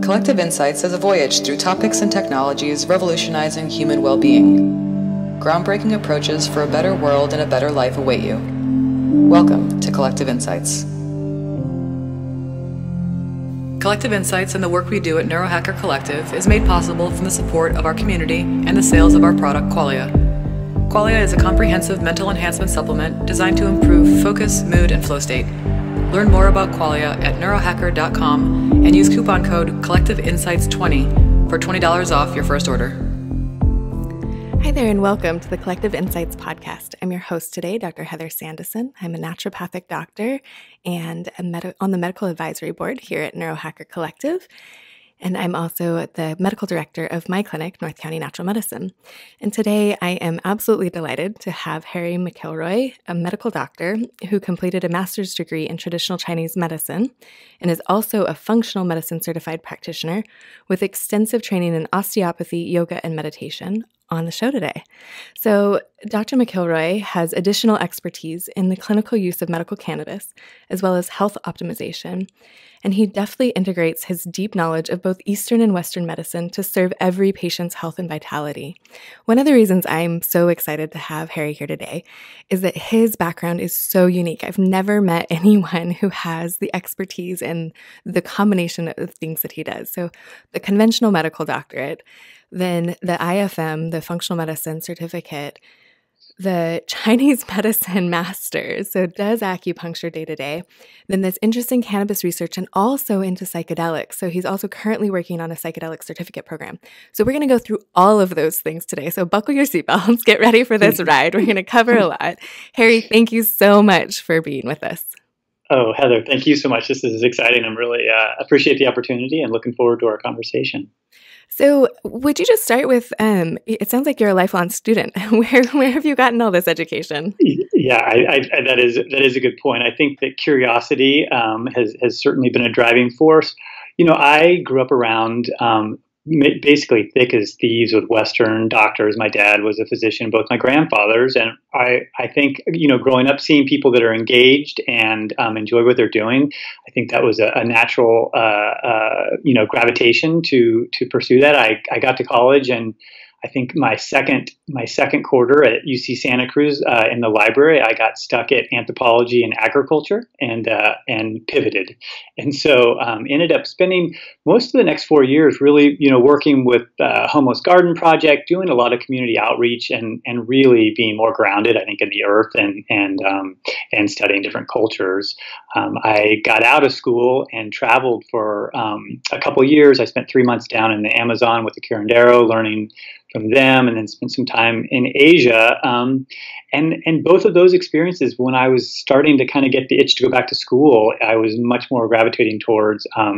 Collective Insights is a voyage through topics and technologies revolutionizing human well-being. Groundbreaking approaches for a better world and a better life await you. Welcome to Collective Insights. Collective Insights and the work we do at Neurohacker Collective is made possible from the support of our community and the sales of our product, Qualia. Qualia is a comprehensive mental enhancement supplement designed to improve focus, mood, and flow state. Learn more about Qualia at neurohacker.com and use coupon code CollectiveInsights20 for $20 off your first order. Hi there and welcome to the Collective Insights podcast. I'm your host today, Dr. Heather Sandison. I'm a naturopathic doctor and on the medical advisory board here at Neurohacker Collective. And I'm also the medical director of my clinic, North County Natural Medicine. And today I am absolutely delighted to have Harry McIlroy, a medical doctor who completed a master's degree in traditional Chinese medicine and is also a functional medicine certified practitioner with extensive training in osteopathy, yoga, and meditation on the show today. So Dr. McIlroy has additional expertise in the clinical use of medical cannabis, as well as health optimization, and he definitely integrates his deep knowledge of both Eastern and Western medicine to serve every patient's health and vitality. One of the reasons I'm so excited to have Harry here today is that his background is so unique. I've never met anyone who has the expertise and the combination of things that he does. So the conventional medical doctorate, then the IFM, the functional medicine certificate, the Chinese medicine master's, so does acupuncture day to day, then this interest in cannabis research and also into psychedelics. So he's also currently working on a psychedelic certificate program. So we're going to go through all of those things today. So buckle your seatbelts, get ready for this ride. We're going to cover a lot. Harry, thank you so much for being with us. Oh, Heather, thank you so much. This is exciting. I'm really appreciate the opportunity and looking forward to our conversation. So would you just start with, it sounds like you're a lifelong student. Where have you gotten all this education? Yeah, that is a good point. I think that curiosity has certainly been a driving force. You know, I grew up around basically thick as thieves with Western doctors. My dad was a physician, both my grandfathers, and I think, you know, growing up seeing people that are engaged and enjoy what they're doing, I think that was a natural, gravitation to pursue that. I got to college, and I think my second quarter at UC Santa Cruz in the library, I got stuck at anthropology and agriculture and pivoted, and so ended up spending most of the next 4 years really, you know, working with Homeless Garden Project, doing a lot of community outreach, and really being more grounded, I think, in the earth and studying different cultures. I got out of school and traveled for a couple of years. I spent 3 months down in the Amazon with the curandero, learning from them, and then spent some time in Asia. And both of those experiences, when I was starting to kind of get the itch to go back to school, I was much more gravitating towards, a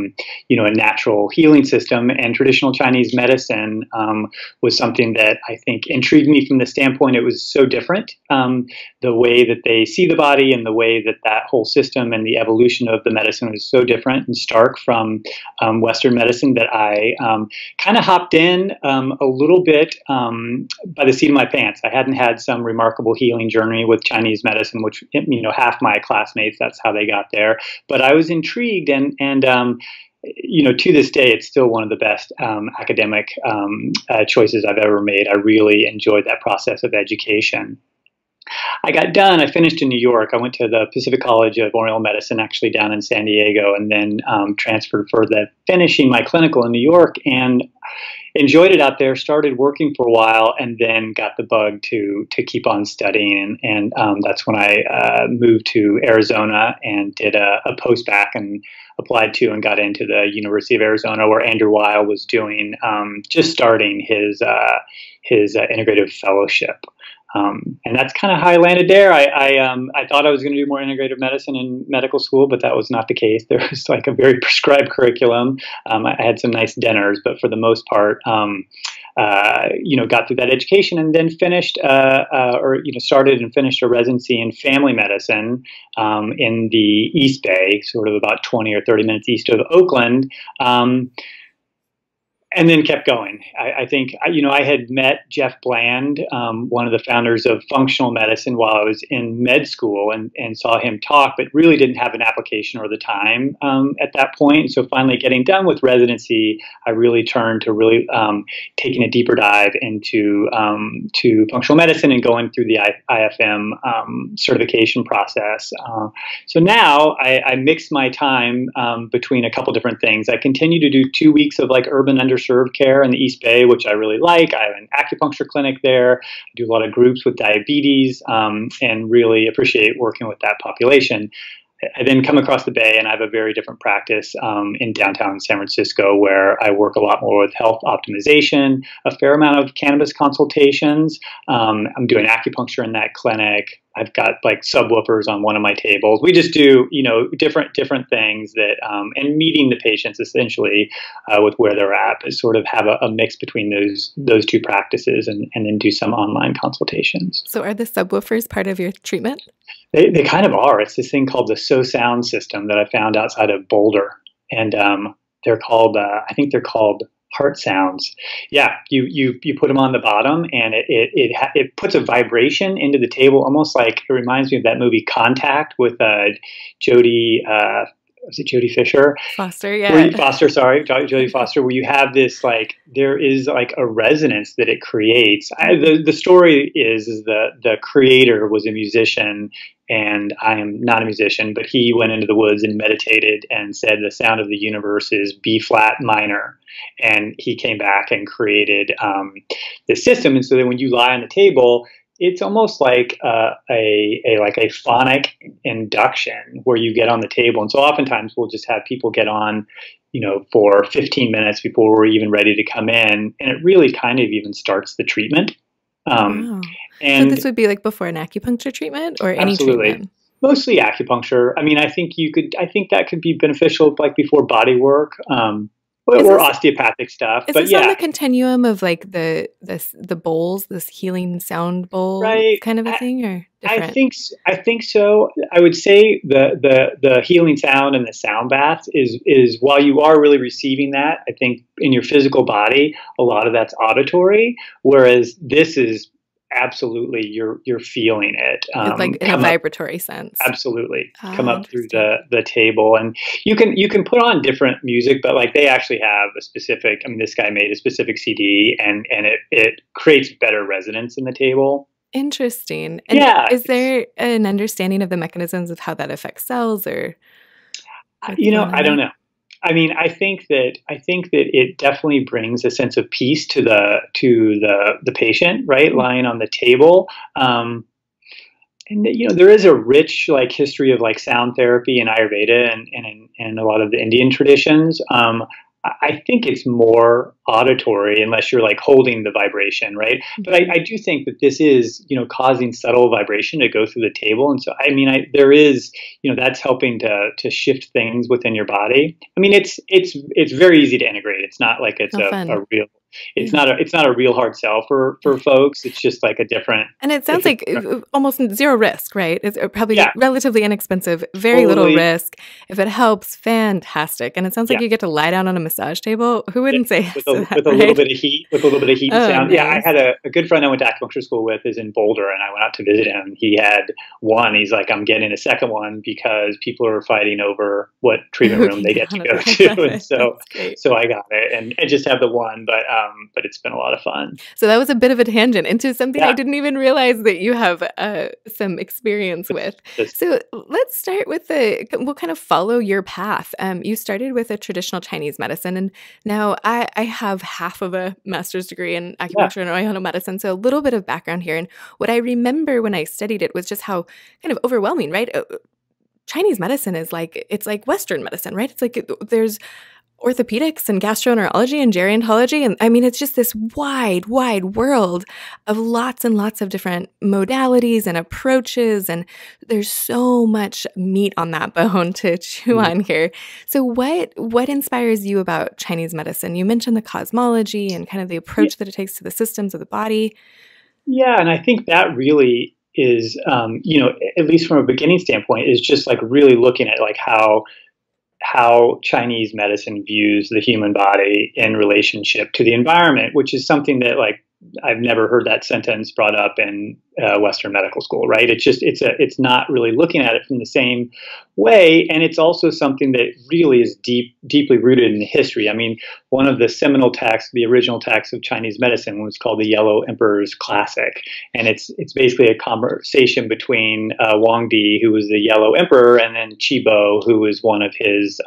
natural healing system, and traditional Chinese medicine was something that I think intrigued me from the standpoint it was so different, the way that they see the body and the way that that whole system and the evolution of the medicine was so different and stark from Western medicine that I kind of hopped in a little bit by the seat of my pants. I hadn't had some remarkable healing journey with Chinese medicine, which, you know, half my classmates, that's how they got there. But I was intrigued, and to this day, it's still one of the best academic choices I've ever made. I really enjoyed that process of education. I got done. I finished in New York. I went to the Pacific College of Oriental Medicine, actually down in San Diego, and then transferred for finishing my clinical in New York, and enjoyed it out there, started working for a while, and then got the bug to keep on studying. And that's when I moved to Arizona and did a post-bac and applied to and got into the University of Arizona, where Andrew Weil was doing, just starting his integrative fellowship. And that's kind of how I landed there. I thought I was going to do more integrative medicine in medical school, but that was not the case. There was like a very prescribed curriculum. I had some nice dinners, but for the most part, got through that education, and then finished, started and finished a residency in family medicine in the East Bay, sort of about 20 or 30 minutes east of Oakland. and then kept going. I think, I had met Jeff Bland, one of the founders of functional medicine, while I was in med school, and saw him talk, but really didn't have an application or the time at that point. And so finally getting done with residency, I really turned to really taking a deeper dive into to functional medicine and going through the IFM certification process. So now I mix my time between a couple different things. I continue to do 2 weeks of like urban underserved care in the East Bay, which I really like. I have an acupuncture clinic there. I do a lot of groups with diabetes and really appreciate working with that population. I then come across the Bay and I have a very different practice in downtown San Francisco, where I work a lot more with health optimization, a fair amount of cannabis consultations. I'm doing acupuncture in that clinic. I've got like subwoofers on one of my tables. We just do, different things that, and meeting the patients essentially with where they're at, but sort of have a mix between those two practices and then do some online consultations. So are the subwoofers part of your treatment? They kind of are. It's this thing called the So Sound system that I found outside of Boulder. And they're called, I think they're called heart sounds. Yeah, you put them on the bottom, and it puts a vibration into the table, almost like, it reminds me of that movie Contact with Jodie. Was it Jodie Fisher? Foster, yeah. Jodie Foster, where you have this, like, there is like a resonance that it creates. The story is the creator was a musician, and I am not a musician, but he went into the woods and meditated and said the sound of the universe is B flat minor. And he came back and created this system. And so then when you lie on the table, it's almost like a phonic induction where you get on the table. And so oftentimes we'll just have people get on, for 15 minutes before we're even ready to come in. And it really kind of even starts the treatment. Wow. And so this would be like before an acupuncture treatment or any treatment? Mostly acupuncture. I mean, I think that could be beneficial, like before body work. Or osteopathic stuff. Is this on the continuum of like the bowls, this healing sound bowl, right, kind of a thing, or different? I think so. I would say the healing sound and the sound bath is while you are really receiving that, I think in your physical body, a lot of that's auditory, whereas this is absolutely you're feeling it, like in a vibratory sense. Absolutely, come up through the table, and you can put on different music, but like they actually have a specific. I mean, this guy made a specific CD, and it creates better resonance in the table. Interesting. And is there an understanding of the mechanisms of how that affects cells, or I don't know. I mean, I think that it definitely brings a sense of peace to the patient, right, lying on the table. And there is a rich like history of like sound therapy in Ayurveda and a lot of the Indian traditions. I think it's more auditory unless you're like holding the vibration, right? But I do think that this is, causing subtle vibration to go through the table. And so, I mean, there is, that's helping to shift things within your body. I mean, it's very easy to integrate. It's not like it's a real. It's not a real hard sell for folks. It's just like a different. And it sounds like almost zero risk, right? It's probably relatively inexpensive, very little risk. If it helps, fantastic. And it sounds like you get to lie down on a massage table. Who wouldn't say with a little bit of heat, and sound. Nice. Yeah, I had a good friend I went to acupuncture school with is in Boulder, and I went out to visit him. He had one. He's like, I'm getting a second one because people are fighting over what treatment room they get to go to, and so I got it, and I just have the one, but it's been a lot of fun. So that was a bit of a tangent into something I didn't even realize that you have some experience with. So let's start with we'll kind of follow your path. You started with a traditional Chinese medicine, and now I have half of a master's degree in acupuncture and Oriental medicine, so a little bit of background here. And what I remember when I studied it was just how kind of overwhelming, right? Chinese medicine is it's like Western medicine, right? It's like there's orthopedics and gastroenterology and gerontology. And I mean, it's just this wide world of lots and lots of different modalities and approaches. And there's so much meat on that bone to chew on here. So what inspires you about Chinese medicine? You mentioned the cosmology and kind of the approach that it takes to the systems of the body. Yeah. And I think that really is, at least from a beginning standpoint, is just like really looking at like how how Chinese medicine views the human body in relationship to the environment, which is something that, like, I've never heard that sentence brought up in Western medical school, right? It's not really looking at it from the same way, and it's also something that really is deeply rooted in history. I mean, one of the seminal texts, the original text of Chinese medicine, was called the Yellow Emperor's Classic, and it's basically a conversation between Wang Di, who was the Yellow Emperor, and then Qibo, who was one of his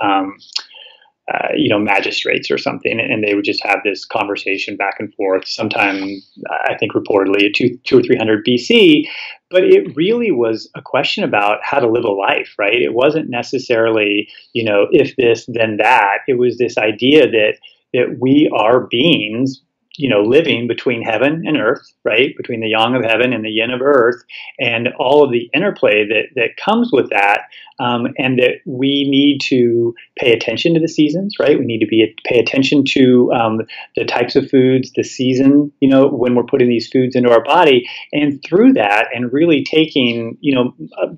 magistrates or something, and they would just have this conversation back and forth. Sometime, I think, reportedly at 200 or 300 BC. But it really was a question about how to live a life, right? It wasn't necessarily, if this, then that. It was this idea that we are beings, living between heaven and earth, right? Between the yang of heaven and the yin of earth, and all of the interplay that comes with that, and that we need to pay attention to the seasons, right? We need to pay attention to the types of foods, the season, when we're putting these foods into our body, and through that, and really taking,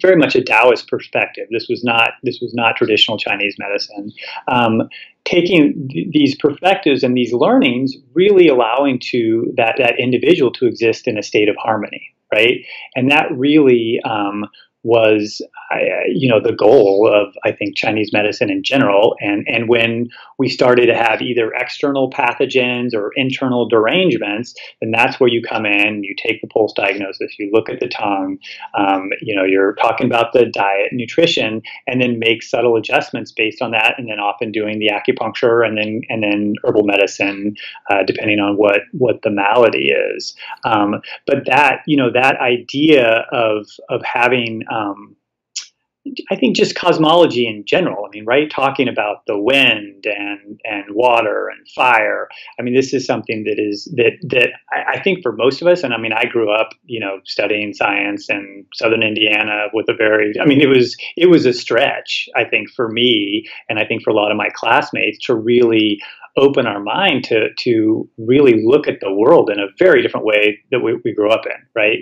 very much a Taoist perspective. This was not traditional Chinese medicine. Taking these perspectives and these learnings, really allowing to that individual to exist in a state of harmony, right? And that really was, the goal of, I think, Chinese medicine in general. And when we started to have either external pathogens or internal derangements, then that's where you come in, you take the pulse diagnosis, you look at the tongue, you're talking about the diet, nutrition, and then make subtle adjustments based on that, and then often doing the acupuncture and then herbal medicine, depending on what the malady is. But that idea of having I think just cosmology in general. I mean, right? Talking about the wind and water and fire. I mean, this is something that I think for most of us, and I mean, I grew up, studying science in Southern Indiana with it was a stretch, I think, for me, and I think for a lot of my classmates, to really open our mind to really look at the world in a very different way that we grew up in, right?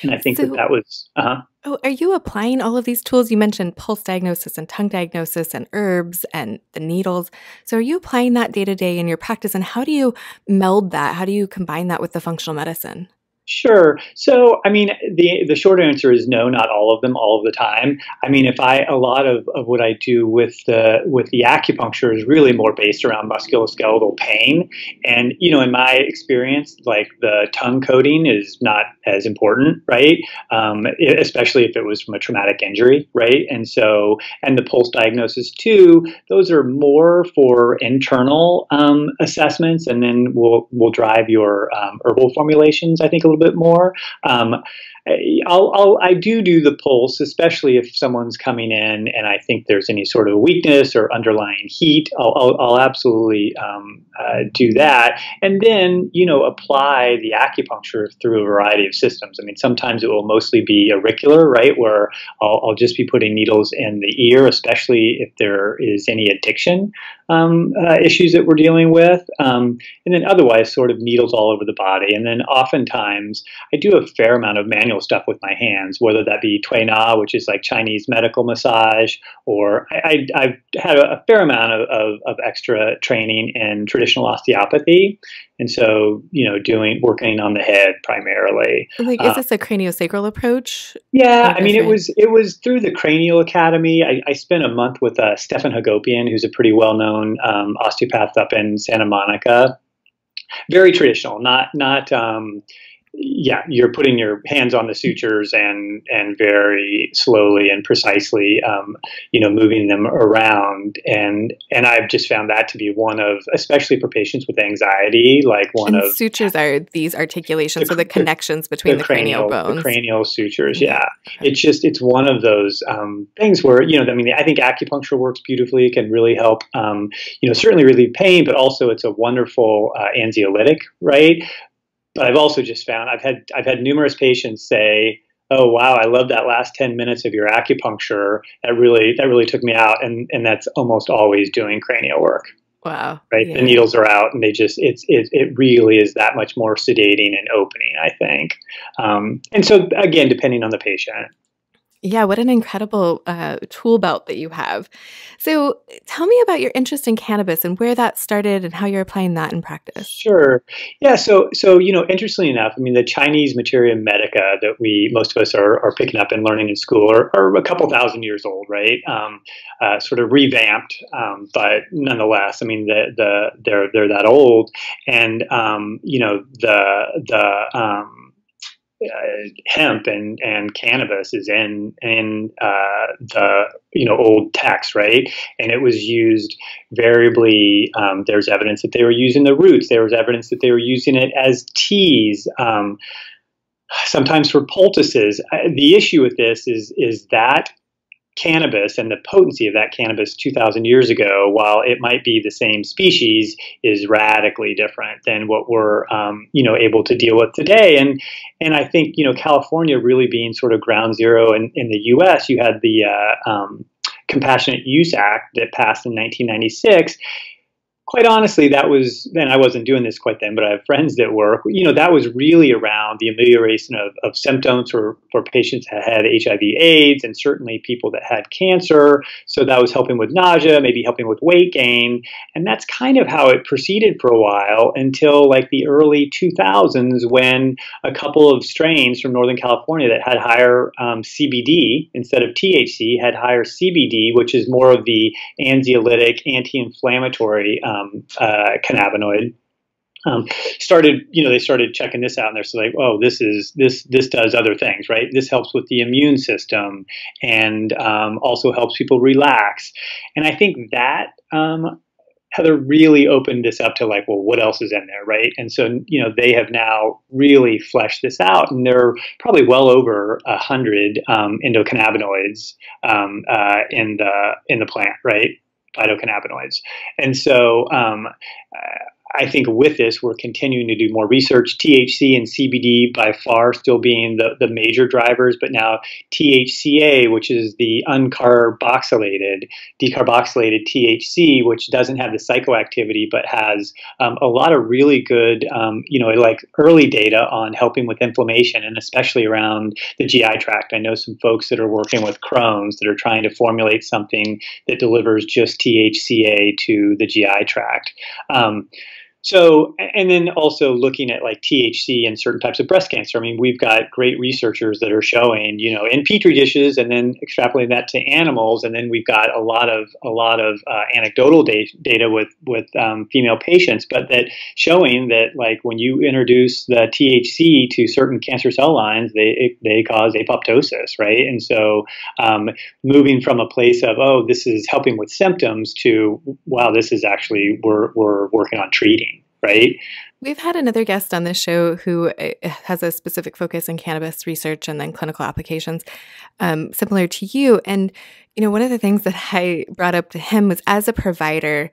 And I think that was, Oh, are you applying all of these tools? You mentioned pulse diagnosis and tongue diagnosis and herbs and the needles. So are you applying that day to day in your practice? And how do you meld that? How do you combine that with the functional medicine? Sure. So, I mean, the short answer is no, not all of them, all of the time. I mean, a lot of what I do with the acupuncture is really more based around musculoskeletal pain. And, in my experience, like, the tongue coating is not as important, right? Especially if it was from a traumatic injury, right? And the pulse diagnosis too, those are more for internal assessments, and then we'll drive your herbal formulations, I think, a little bit more. I do the pulse, especially if someone's coming in and I think there's any sort of weakness or underlying heat. I'll absolutely do that, and then apply the acupuncture through a variety of systems. I mean, sometimes it will mostly be auricular, right, where I'll just be putting needles in the ear, especially if there is any addiction issues that we're dealing with, and then otherwise sort of needles all over the body. And then oftentimes I do a fair amount of manual stuff with my hands, whether that be Tui Na, which is like Chinese medical massage, or I've had a fair amount of extra training in traditional osteopathy. And so, working on the head primarily. Like, is this a craniosacral approach? Yeah, I mean, it was through the Cranial Academy. I spent a month with Stefan Hagopian, who's a pretty well-known osteopath up in Santa Monica. Very traditional, not you're putting your hands on the sutures and very slowly and precisely, moving them around. And I've just found that to be one of, especially for patients with anxiety, like sutures are these articulations, so the connections between the cranial bones. The cranial sutures, yeah. It's one of those things where, I think acupuncture works beautifully. It can really help, certainly relieve pain, but also it's a wonderful anxiolytic, right? But I've also just found I've had numerous patients say, "Oh wow, I love that last 10 minutes of your acupuncture. That really took me out," and that's almost always doing cranial work. Wow. Right, yeah. The needles are out, and it really is that much more sedating and opening, I think. And so again, depending on the patient. Yeah, what an incredible tool belt that you have. So tell me about your interest in cannabis and where that started and how you're applying that in practice. Sure. Yeah. So interestingly enough, I mean, the Chinese materia medica that most of us are picking up and learning in school are a couple thousand years old, right? Sort of revamped, but nonetheless, I mean, they're that old, and hemp and cannabis is in the old text, right? And it was used variably. There's evidence that they were using the roots. There was evidence that they were using it as teas, sometimes for poultices. The issue with this is that cannabis and the potency of that cannabis 2,000 years ago, while it might be the same species, is radically different than what we're able to deal with today. And I think California really being sort of ground zero in the U.S. You had the Compassionate Use Act that passed in 1996. Quite honestly, that was then. I wasn't doing this quite then, but I have friends that work. That was really around the amelioration of symptoms for patients that had HIV/AIDS, and certainly people that had cancer. So that was helping with nausea, maybe helping with weight gain, and that's kind of how it proceeded for a while until like the early 2000s, when a couple of strains from Northern California that had higher CBD instead of THC had higher CBD, which is more of the anxiolytic, anti-inflammatory cannabinoid. They started checking this out, and they're like, oh, this does other things, right? This helps with the immune system, and also helps people relax. And I think that Heather really opened this up to like, well, what else is in there, right? And so they have now really fleshed this out, and there are probably well over 100 endocannabinoids in the plant, right? Phytocannabinoids. And so I think with this, we're continuing to do more research. THC and CBD by far still being the major drivers, but now THCA, which is the decarboxylated THC, which doesn't have the psychoactivity, but has a lot of really good, like early data on helping with inflammation, and especially around the GI tract. I know some folks that are working with Crohn's that are trying to formulate something that delivers just THCA to the GI tract. So, and then also looking at like THC and certain types of breast cancer. I mean, we've got great researchers that are showing, in petri dishes, and then extrapolating that to animals. And then we've got a lot of anecdotal data with female patients, but that showing that like when you introduce the THC to certain cancer cell lines, they cause apoptosis, right? And so moving from a place of, oh, this is helping with symptoms to, wow, this is actually we're working on treating. Right. We've had another guest on this show who has a specific focus in cannabis research and then clinical applications, similar to you. And, one of the things that I brought up to him was, as a provider,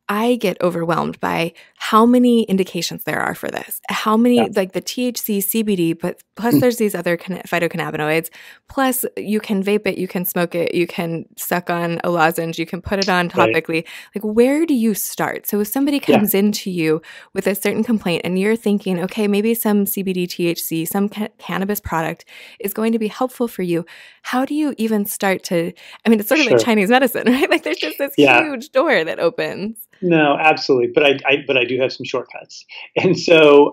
I get overwhelmed by how many indications there are for this, how many, like the THC, CBD, but plus there's these other phytocannabinoids, plus you can vape it, you can smoke it, you can suck on a lozenge, you can put it on topically. Right. Like, where do you start? So if somebody comes into you with a certain complaint and you're thinking, okay, maybe some CBD, THC, some cannabis product is going to be helpful for you, how do you even start to, I mean, it's sort of like Chinese medicine, right? Like there's just this huge door that opens. No, absolutely. But I do have some shortcuts. And so,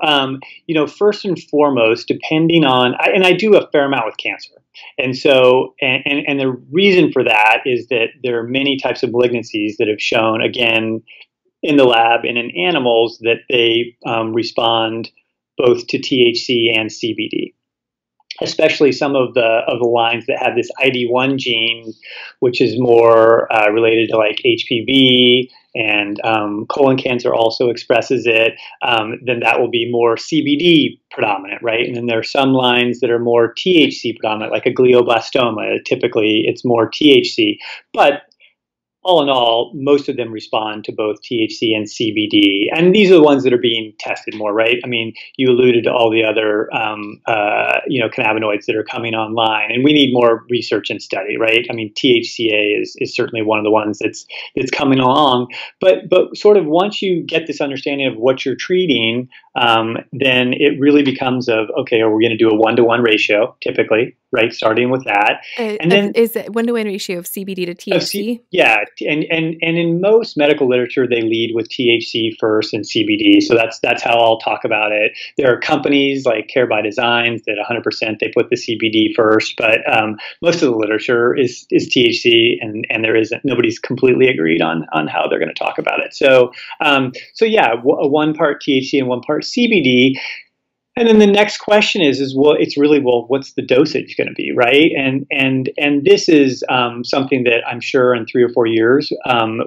first and foremost, depending on, and I do a fair amount with cancer. And so, and the reason for that is that there are many types of malignancies that have shown, again, in the lab and in animals, that they respond both to THC and CBD. Especially some of the lines that have this ID1 gene, which is more related to like HPV, and colon cancer also expresses it, then that will be more CBD predominant, right? And then there are some lines that are more THC predominant, like a glioblastoma. Typically, it's more THC. But all in all, most of them respond to both THC and CBD. And these are the ones that are being tested more, right? I mean, you alluded to all the other, cannabinoids that are coming online, and we need more research and study, right? I mean, THCA is certainly one of the ones that's coming along. But sort of once you get this understanding of what you're treating, then it really becomes of, okay, are we going to do a 1-to-1 ratio typically, right? Starting with that. And then is it 1-to-1 ratio of CBD to THC? Yeah. And in most medical literature, they lead with THC first and CBD. So that's how I'll talk about it. There are companies like Care by Designs that 100% they put the CBD first, but most of the literature is THC, and nobody's completely agreed on how they're going to talk about it. So yeah, one part THC and one part CBD. And then the next question is well, it's really, well, what's the dosage going to be, right? And this is something that I'm sure in 3 or 4 years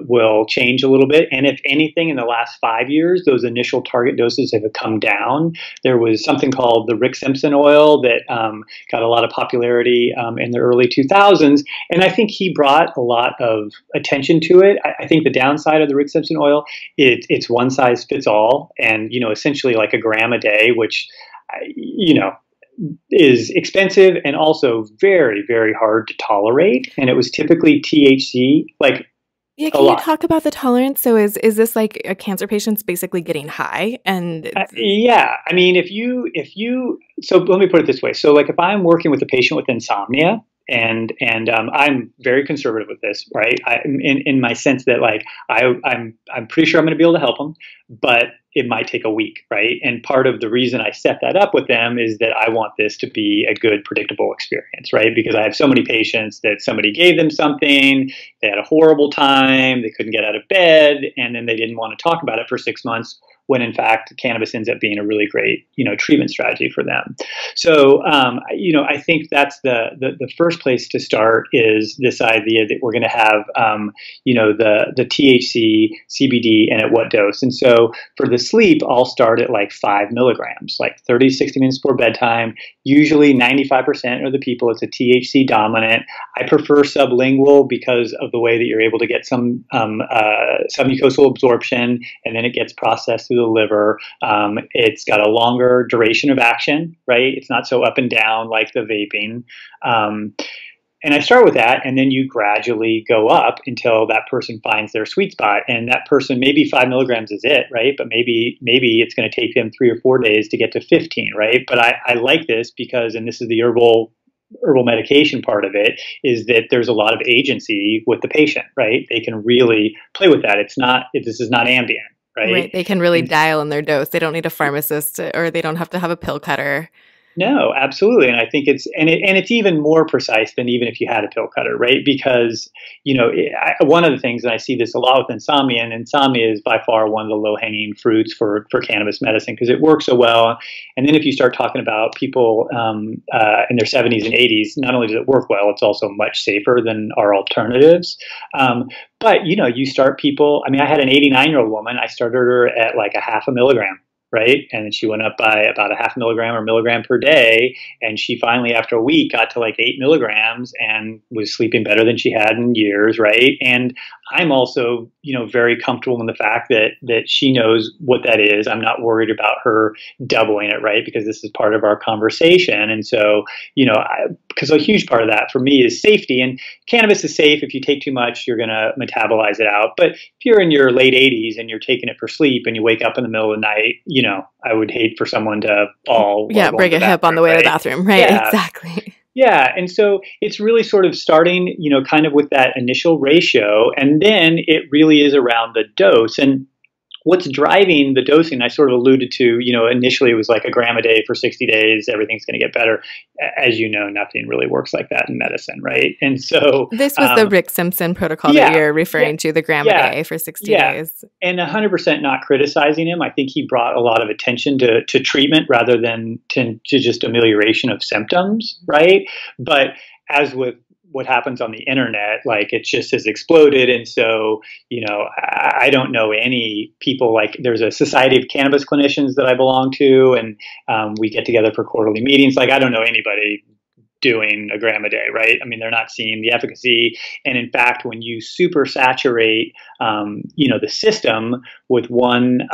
will change a little bit. And if anything, in the last 5 years, those initial target doses have come down. There was something called the Rick Simpson oil that got a lot of popularity in the early 2000s, and I think he brought a lot of attention to it. I think the downside of the Rick Simpson oil, it's one size fits all, and essentially like a gram a day, which is expensive and also very, very hard to tolerate. And it was typically THC, like, yeah. Can you talk about the tolerance? So is this like a cancer patient's basically getting high? And yeah, I mean, so let me put it this way. So like if I'm working with a patient with insomnia, and I'm very conservative with this, right? In my sense that like I'm pretty sure I'm going to be able to help them, but it might take a week, right? And part of the reason I set that up with them is that I want this to be a good, predictable experience, right? Because I have so many patients that somebody gave them something, they had a horrible time, they couldn't get out of bed, and then they didn't want to talk about it for 6 months, when in fact cannabis ends up being a really great, treatment strategy for them. So, I think that's the first place to start is this idea that we're going to have, the THC, CBD, and at what dose. And so for the sleep, I'll start at like 5 milligrams, like 30, 60 minutes before bedtime. Usually 95% of the people, it's a THC dominant. I prefer sublingual because of the way that you're able to get some submucosal absorption, and then it gets processed through the liver. It's got a longer duration of action, right? It's not so up and down like the vaping. And I start with that, and then you gradually go up until that person finds their sweet spot. And that person, maybe 5 milligrams is it, right? But maybe it's going to take them 3 or 4 days to get to 15, right? But I like this because, and this is the herbal medication part of it, is that there's a lot of agency with the patient, right? They can really play with that. This is not Ambien. Right. They can really dial in their dose. They don't need a pharmacist, or they don't have to have a pill cutter. No, absolutely. And I think it's even more precise than even if you had a pill cutter, right? Because, one of the things, and I see this a lot with insomnia, and insomnia is by far one of the low-hanging fruits for cannabis medicine because it works so well. And then if you start talking about people in their 70s and 80s, not only does it work well, it's also much safer than our alternatives. But, you start people, I mean, I had an 89-year-old woman, I started her at like a 0.5 milligram. Right. And she went up by about a 0.5 milligram or milligram per day. And she finally, after a week, got to like 8 milligrams and was sleeping better than she had in years. Right. And I'm also, very comfortable in the fact that she knows what that is. I'm not worried about her doubling it. Right. Because this is part of our conversation. And so, because a huge part of that for me is safety, and cannabis is safe. If you take too much, you're going to metabolize it out. But if you're in your late 80s and you're taking it for sleep and you wake up in the middle of the night, I would hate for someone to fall. Yeah, break a hip on the way to the bathroom. Right, yeah. Exactly. Yeah, and so it's really sort of starting, kind of with that initial ratio, and then it really is around the dose. And what's driving the dosing, I sort of alluded to, initially it was like a gram a day for 60 days, everything's going to get better. As you know, nothing really works like that in medicine, right? And so this was the Rick Simpson protocol that you're referring to, the gram a day for 60 days. And 100% not criticizing him. I think he brought a lot of attention to treatment rather than to just amelioration of symptoms, right? But as with what happens on the internet, like it just has exploded. And so, I don't know any people, like there's a Society of Cannabis Clinicians that I belong to, and we get together for quarterly meetings. Like I don't know anybody doing a gram a day, right? I mean, they're not seeing the efficacy. And in fact, when you super saturate, the system with one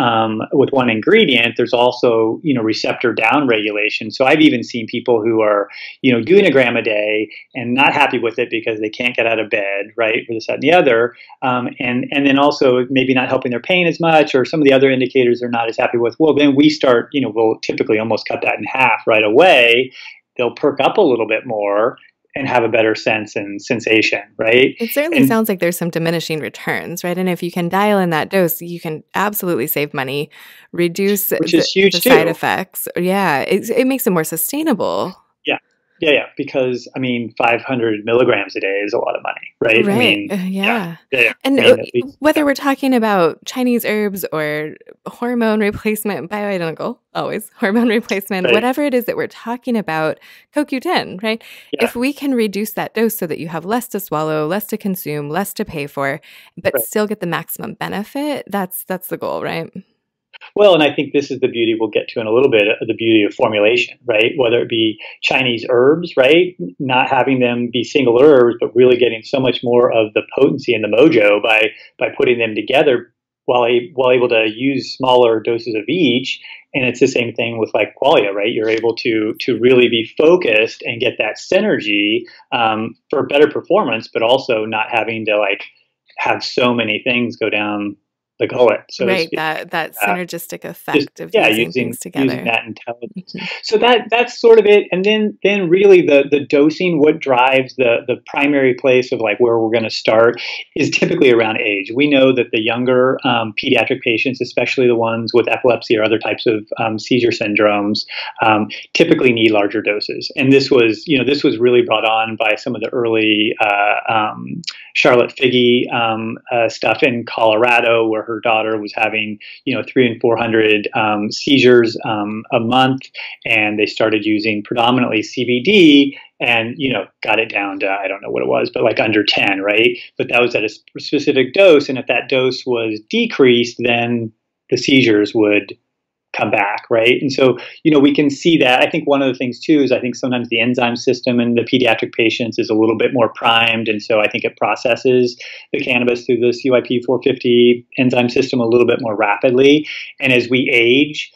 ingredient, there's also, receptor down regulation. So I've even seen people who are, doing a gram a day and not happy with it because they can't get out of bed, right? For this, that, and the other. And then also maybe not helping their pain as much, or some of the other indicators they're not as happy with. Well, then we start, we'll typically almost cut that in half right away. They'll perk up a little bit more and have a better sense and sensation, right? It certainly sounds like there's some diminishing returns, right? And if you can dial in that dose, you can absolutely save money, reduce the side effects. Yeah, it makes it more sustainable. Yeah. Because 500 milligrams a day is a lot of money, right? Right. Yeah. And whether we're talking about Chinese herbs or hormone replacement, bioidentical, always hormone replacement, right. Whatever it is that we're talking about, CoQ10, right? Yeah. If we can reduce that dose so that you have less to swallow, less to consume, less to pay for, but still get the maximum benefit, that's the goal, right? Well, and I think this is the beauty we'll get to in a little bit, of the beauty of formulation, right? Whether it be Chinese herbs, right? Not having them be single herbs, but really getting so much more of the potency and the mojo by putting them together while able to use smaller doses of each. And it's the same thing with like Qualia, right? You're able to really be focused and get that synergy for better performance, but also not having to like have so many things go down the gullet, so right, that synergistic effect of using things together. Using that intelligence. Mm-hmm. So that's sort of it. And then really the dosing, what drives the primary place of like where we're going to start is typically around age. We know that the younger pediatric patients, especially the ones with epilepsy or other types of seizure syndromes, typically need larger doses. And this was really brought on by some of the early Charlotte Figge stuff in Colorado, where her daughter was having 300 and 400 seizures a month, and they started using predominantly CBD, and got it down to, I don't know what it was, but like under 10, right? But that was at a specific dose, and if that dose was decreased, then the seizures would come back, right? And so, we can see that. I think one of the things too is I think sometimes the enzyme system in the pediatric patients is a little bit more primed, and so I think it processes the cannabis through the CYP450 enzyme system a little bit more rapidly. And as we age,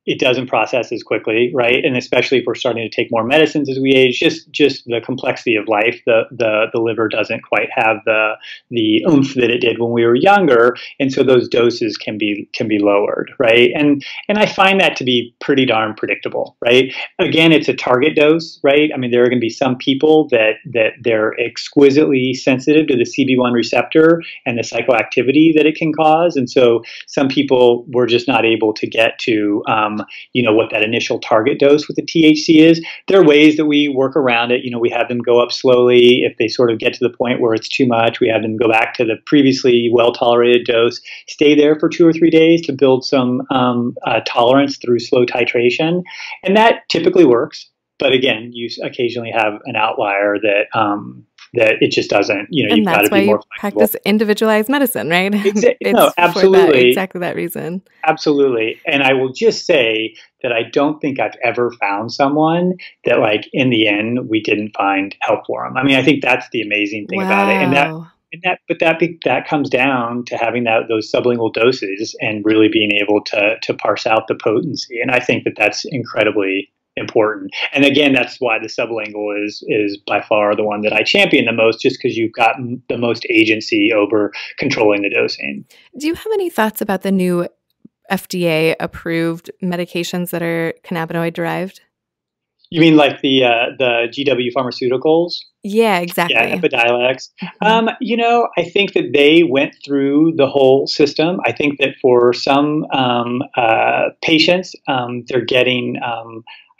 it doesn't process as quickly, right? And especially if we're starting to take more medicines as we age, just the complexity of life, the liver doesn't quite have the oomph that it did when we were younger, and so those doses can be lowered, right? And I find that to be pretty darn predictable, right? Again, it's a target dose, right? I mean, there are going to be some people that they're exquisitely sensitive to the CB1 receptor and the psychoactivity that it can cause, and so some people were just not able to get to what that initial target dose with the THC is. There are ways that we work around it. We have them go up slowly. If they sort of get to the point where it's too much, we have them go back to the previously well-tolerated dose, stay there for 2 or 3 days to build some tolerance through slow titration. And that typically works. But again, you occasionally have an outlier that it just doesn't, you've got to be more flexible. Practice individualized medicine, right? Absolutely. Exactly that reason. Absolutely. And I will just say that I don't think I've ever found someone that, like, in the end, we didn't find help for them. I mean, I think that's the amazing thing about it. But that comes down to having those sublingual doses and really being able to parse out the potency. And I think that's incredibly important. And again, that's why the sublingual is by far the one that I champion the most, just because you've got the most agency over controlling the dosing. Do you have any thoughts about the new FDA approved medications that are cannabinoid derived? You mean like the GW Pharmaceuticals? Yeah, exactly. Yeah, Epidiolex. Mm-hmm. I think that they went through the whole system. I think that for some patients, they're getting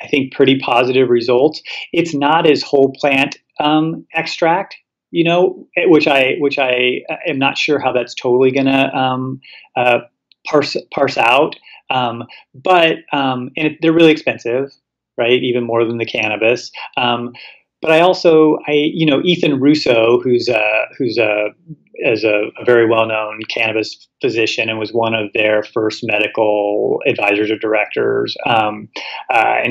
I think pretty positive results. It's not as whole plant extract, which I am not sure how that's totally going to parse out. But they're really expensive, right? Even more than the cannabis. But I also, Ethan Russo, who's a a very well-known cannabis physician and was one of their first medical advisors or directors, and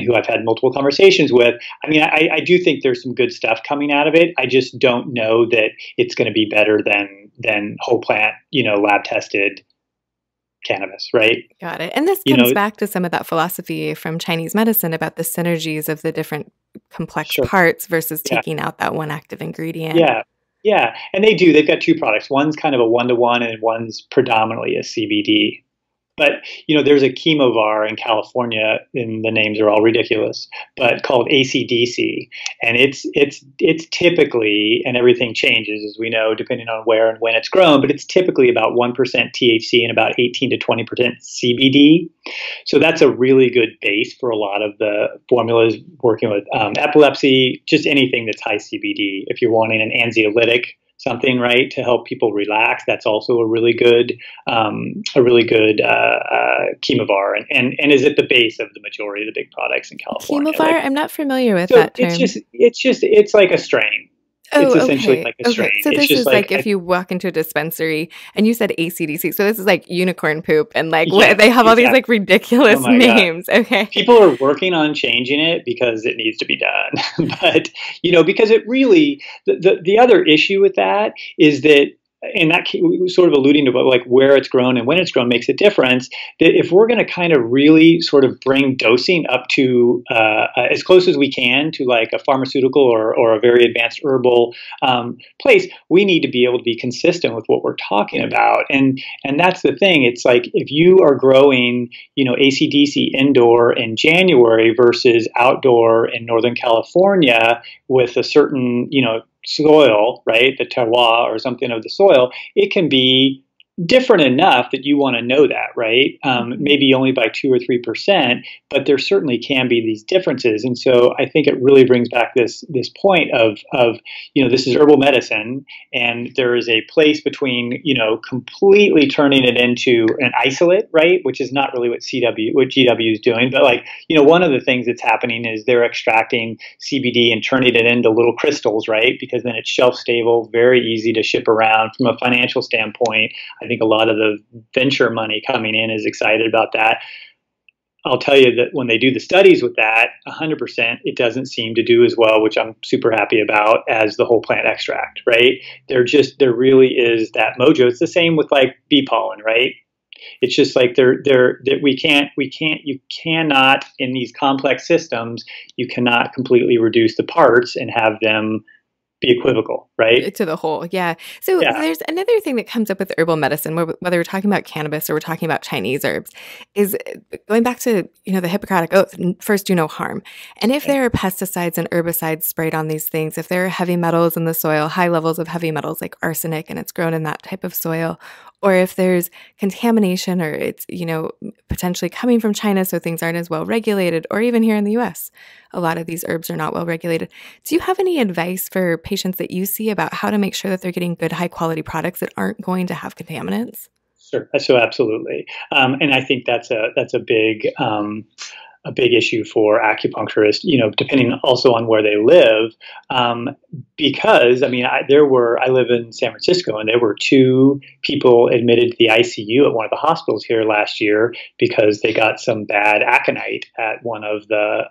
who I've had multiple conversations with. I mean, I do think there's some good stuff coming out of it. I just don't know that it's going to be better than whole plant, lab tested cannabis, right? Got it. And this comes back to some of that philosophy from Chinese medicine about the synergies of the different complex parts versus taking out that one active ingredient. Yeah. And they do. They've got two products. One's kind of a one-to-one and one's predominantly a CBD. But, there's a chemovar in California, and the names are all ridiculous, but called ACDC. And it's typically, and everything changes, as we know, depending on where and when it's grown, but it's typically about 1% THC and about 18 to 20% CBD. So that's a really good base for a lot of the formulas working with epilepsy, just anything that's high CBD. If you're wanting an anxiolytic, something, right, to help people relax, that's also a really good chemovar, and is at the base of the majority of the big products in California. Chemovar, I'm not familiar with that term. It's like a strain. It's essentially like a strain. So this is like if you walk into a dispensary and you said ACDC. So this is like unicorn poop and they have all these like ridiculous names. God. Okay. People are working on changing it because it needs to be done. But, because it really, the other issue with that is that, and that sort of alluding to like where it's grown and when it's grown makes a difference, that if we're going to kind of really sort of bring dosing up to as close as we can to like a pharmaceutical or a very advanced herbal place, we need to be able to be consistent with what we're talking about. And that's the thing. It's like if you are growing, ACDC indoor in January versus outdoor in Northern California with a certain, soil, right, the terroir or something of the soil, it can be different enough that you want to know that, right? Maybe only by 2 or 3%, but there certainly can be these differences. And so I think it really brings back this point of this is herbal medicine, and there is a place between, completely turning it into an isolate, right? Which is not really what GW is doing. But one of the things that's happening is they're extracting CBD and turning it into little crystals, right? Because then it's shelf stable, very easy to ship around from a financial standpoint. I think a lot of the venture money coming in is excited about that. I'll tell you that when they do the studies with that, 100%, it doesn't seem to do as well, which I'm super happy about, as the whole plant extract, right? There really is that mojo. It's the same with like bee pollen, right? It's just like you cannot, in these complex systems, you cannot completely reduce the parts and have them be equivocal, right? To the whole, yeah. So there's another thing that comes up with herbal medicine, whether we're talking about cannabis or we're talking about Chinese herbs, is going back to, the Hippocratic Oath, first do no harm. And if there are pesticides and herbicides sprayed on these things, if there are heavy metals in the soil, high levels of heavy metals like arsenic, and it's grown in that type of soil, or if there's contamination or it's, potentially coming from China, so things aren't as well regulated, or even here in the US, a lot of these herbs are not well regulated. Do you have any advice for patients that you see about how to make sure that they're getting good, high quality products that aren't going to have contaminants? Sure. So absolutely. And I think that's a big issue for acupuncturists, depending also on where they live, because I live in San Francisco, and there were 2 people admitted to the ICU at one of the hospitals here last year because they got some bad aconite at one of the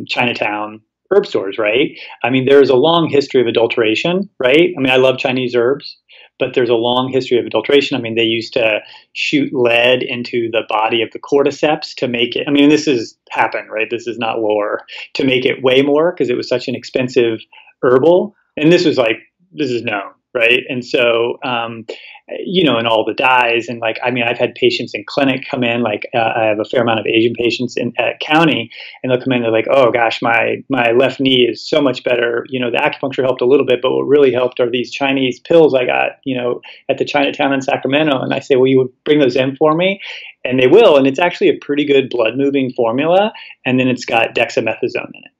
Chinatown herb stores, right? There's a long history of adulteration, right? I love Chinese herbs, but there's a long history of adulteration. They used to shoot lead into the body of the cordyceps to make it, this has happened, right? This is not lore, to make it weigh more because it was such an expensive herbal. And this is known, right? And so, and all the dyes and I've had patients in clinic come in, I have a fair amount of Asian patients at county, and they'll come in, they're like, oh gosh, my left knee is so much better. The acupuncture helped a little bit, but what really helped are these Chinese pills I got, at the Chinatown in Sacramento. And I say, well, you would bring those in for me? And they will. And it's actually a pretty good blood moving formula. And then it's got dexamethasone in it.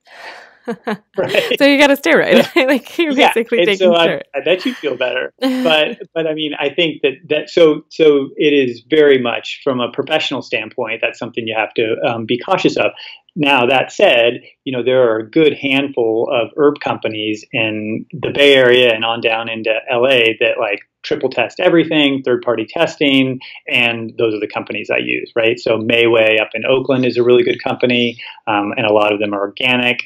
Right. So you got a steroid, you're basically taking steroid. I bet you feel better, but I think that so it is very much from a professional standpoint. That's something you have to be cautious of. Now that said, there are a good handful of herb companies in the Bay Area and on down into LA that like triple test everything, third-party testing, and those are the companies I use, right? So Mayway up in Oakland is a really good company, and a lot of them are organic,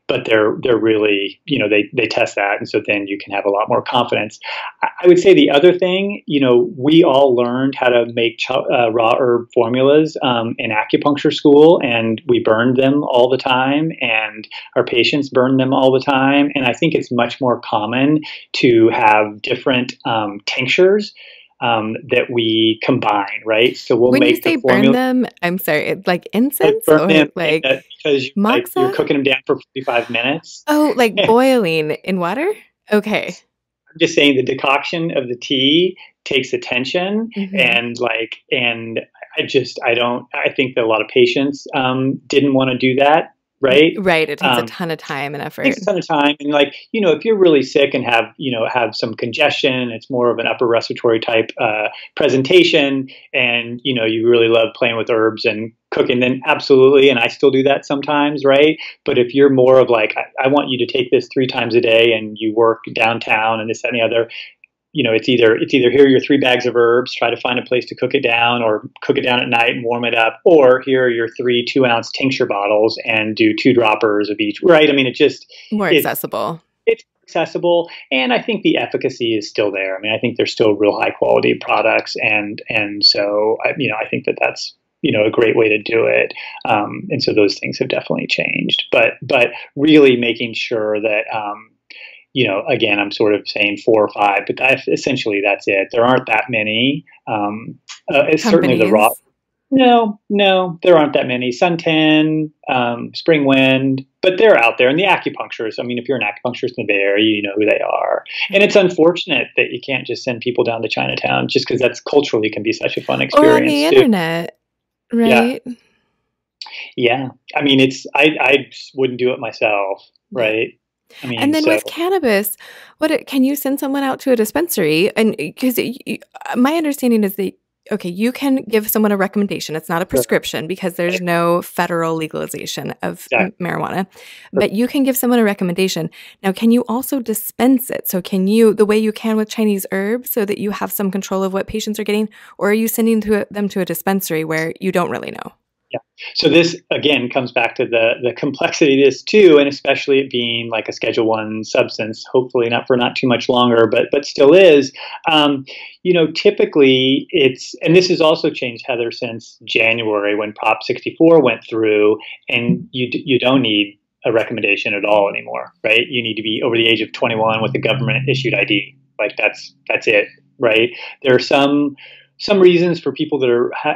but they're really, they test that, and so then you can have a lot more confidence. I would say the other thing, we all learned how to make raw herb formulas in acupuncture school, and we burned them all the time, and our patients burned them all the time, and I think it's much more common to have different tinctures that we combine, right? So we'll when make you say the formula. Burn them, I'm sorry, like incense Burn or them like because you're moxa? cooking them down for 45 minutes. Oh, like boiling in water? Okay. I'm just saying the decoction of the tea takes attention, Mm-hmm. and I think that a lot of patients didn't want to do that. Right. Right. It takes a ton of time and effort. It takes a ton of time. And if you're really sick and have some congestion, it's more of an upper respiratory type presentation, and, you really love playing with herbs and cooking, then absolutely. And I still do that sometimes. Right. But if you're more of like, I want you to take this 3 times a day and you work downtown and this, that, and the other, it's either here are your 3 bags of herbs, try to find a place to cook it down or cook it down at night and warm it up, or here are your 3 2-ounce tincture bottles and do 2 droppers of each, right? I mean, it's accessible. It's accessible, and I think the efficacy is still there. I mean, I think they're still real high quality products, and so I think that's a great way to do it. And so those things have definitely changed, but really making sure that again, I'm sort of saying 4 or 5, but essentially that's it. There aren't that many. It's certainly the raw. No, there aren't that many. Suntan, Spring Wind, but they're out there. And the acupuncturists, I mean, if you're an acupuncturist in the Bay Area, you know who they are. And it's unfortunate that you can't just send people down to Chinatown just because that's culturally can be such a fun experience. Or on the internet, right? Yeah. I mean, I wouldn't do it myself, right? I mean, and then with cannabis, can you send someone out to a dispensary? And because my understanding is that, okay, you can give someone a recommendation. It's not a prescription because there's no federal legalization of marijuana, but you can give someone a recommendation. Now, can you also dispense it? So can you, the way you can with Chinese herbs, so that you have some control of what patients are getting, or are you sending them to a dispensary where you don't really know? Yeah. So this, again, comes back to the complexity of this too, and especially it being like a Schedule I substance, hopefully not for not too much longer, but still is. Typically it's, and this has also changed, Heather, since January when Prop 64 went through, and you don't need a recommendation at all anymore, right? You need to be over the age of 21 with a government issued ID. Like that's it, right? There are some reasons for people that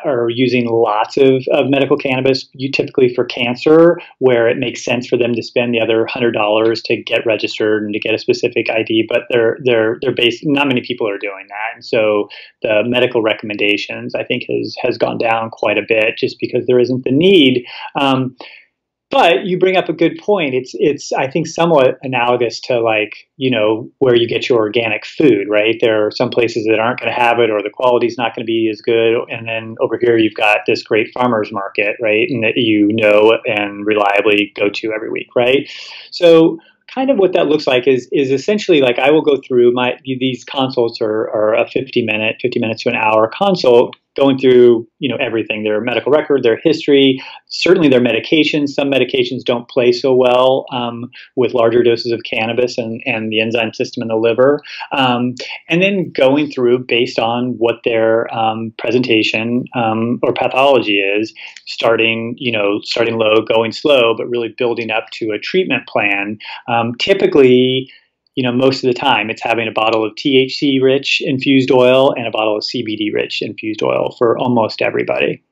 are using lots of medical cannabis, typically for cancer, where it makes sense for them to spend the other $100 to get registered and to get a specific ID, but they're based. Not many people are doing that, and so the medical recommendations, I think, has gone down quite a bit just because there isn't the need. But you bring up a good point. It's I think somewhat analogous to where you get your organic food, right? There are some places that aren't going to have it, or the quality's not going to be as good. And then over here you've got this great farmer's market, right? And that and reliably go to every week, right? So kind of what that looks like is essentially like I will go through these consults are a 50 minutes to an hour consult, going through everything, their medical record, their history, certainly their medications. Some medications don't play so well with larger doses of cannabis and the enzyme system in the liver, and then going through based on what their presentation or pathology is, starting low, going slow, but really building up to a treatment plan. Typically, most of the time it's having a bottle of THC-rich infused oil and a bottle of CBD-rich infused oil for almost everybody.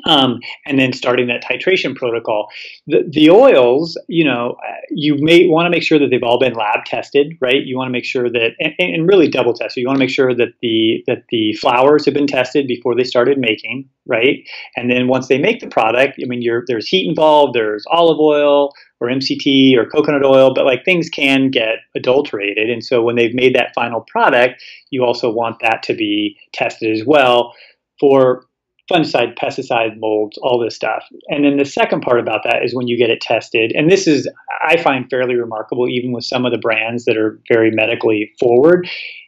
And then starting that titration protocol. The oils, you may want to make sure that they've all been lab tested, right? You want to make sure that, and really double test. So you want to make sure that the flowers have been tested before they started making, right? And then once they make the product, I mean, there's heat involved, there's olive oil or MCT or coconut oil, but things can get adulterated. And so when they've made that final product, you also want that to be tested as well for fungicide, pesticide, molds, all this stuff. And then the second part about that is when you get it tested, and this is, I find, fairly remarkable, even with some of the brands that are very medically forward.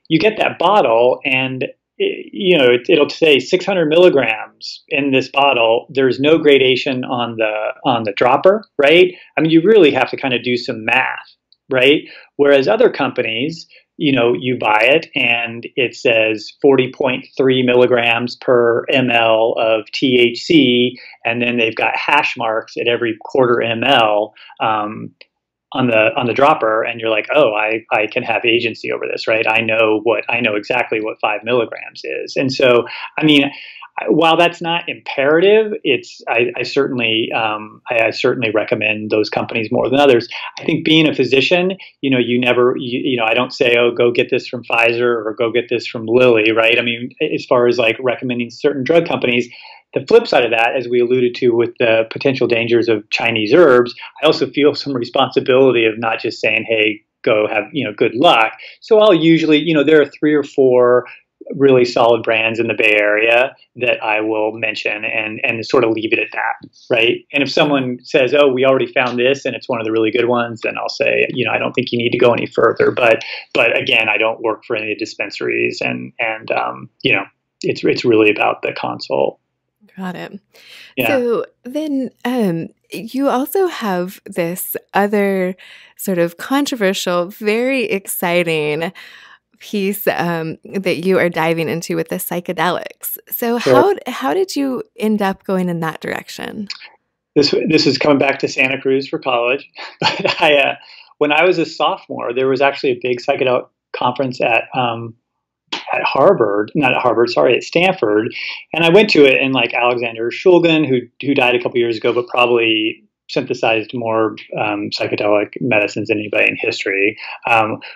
You get that bottle, and it'll say 600 milligrams in this bottle. There's no gradation on the dropper, right? I mean, you really have to kind of do some math, right? Whereas other companies, you buy it and it says 40.3 milligrams per ml of THC, and then they've got hash marks at every quarter ml on the dropper, and you're like, oh, I can have agency over this, right? I know exactly what 5 milligrams is. And so, I mean, while that's not imperative, I certainly recommend those companies more than others. I think being a physician, I don't say, oh, go get this from Pfizer or go get this from Lilly, right? I mean, as far as like recommending certain drug companies, the flip side of that, as we alluded to with the potential dangers of Chinese herbs, I also feel some responsibility of not just saying, hey, go have, good luck. So I'll usually, there are 3 or 4 really solid brands in the Bay Area that I will mention and sort of leave it at that, right? And if someone says, oh, we already found this and it's one of the really good ones, then I'll say, I don't think you need to go any further. But again, I don't work for any dispensaries, and it's really about the consult. Got it. Yeah. So then you also have this other sort of controversial, very exciting piece that you are diving into with the psychedelics. So Sure. how did you end up going in that direction? This is coming back to Santa Cruz for college. But when I was a sophomore, there was actually a big psychedelic conference at Stanford, and I went to it. And like Alexander Shulgin, who died a couple years ago, but probably synthesized more psychedelic medicines than anybody in history,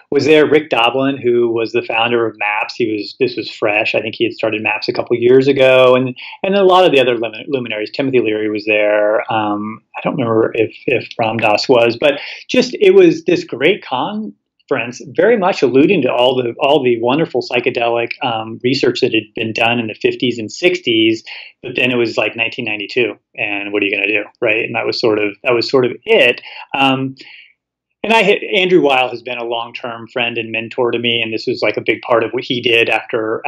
was there. Rick Doblin, who was the founder of MAPS, this was fresh. I think he had started MAPS a couple years ago, and a lot of the other luminaries. Timothy Leary was there. I don't remember if Ram Dass was, but just it was this great conference, very much alluding to all the wonderful psychedelic research that had been done in the 50s and 60s. But then it was like 1992, and what are you going to do, right? And that was sort of it. And Andrew Weil has been a long-term friend and mentor to me, and this was like a big part of what he did after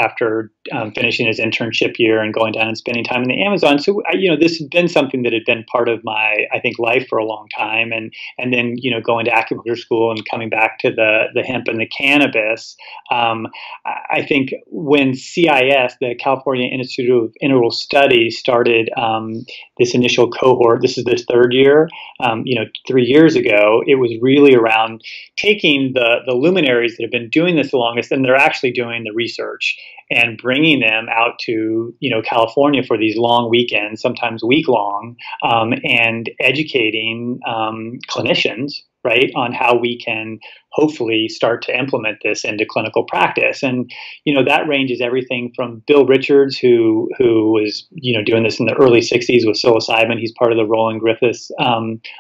finishing his internship year and going down and spending time in the Amazon. So this had been something that had been part of my, I think, life for a long time, and then going to acupuncture school and coming back to the hemp and the cannabis. I think when CIS, the California Institute of Integral Studies, started this initial cohort, this is the third year, 3 years ago, it was really around taking the luminaries that have been doing this the longest, and they're actually doing the research, and bringing them out to California for these long weekends, sometimes week long, and educating clinicians, right, on how we can hopefully start to implement this into clinical practice. And that ranges everything from Bill Richards, who was doing this in the early 60s with psilocybin. He's part of the Roland Griffiths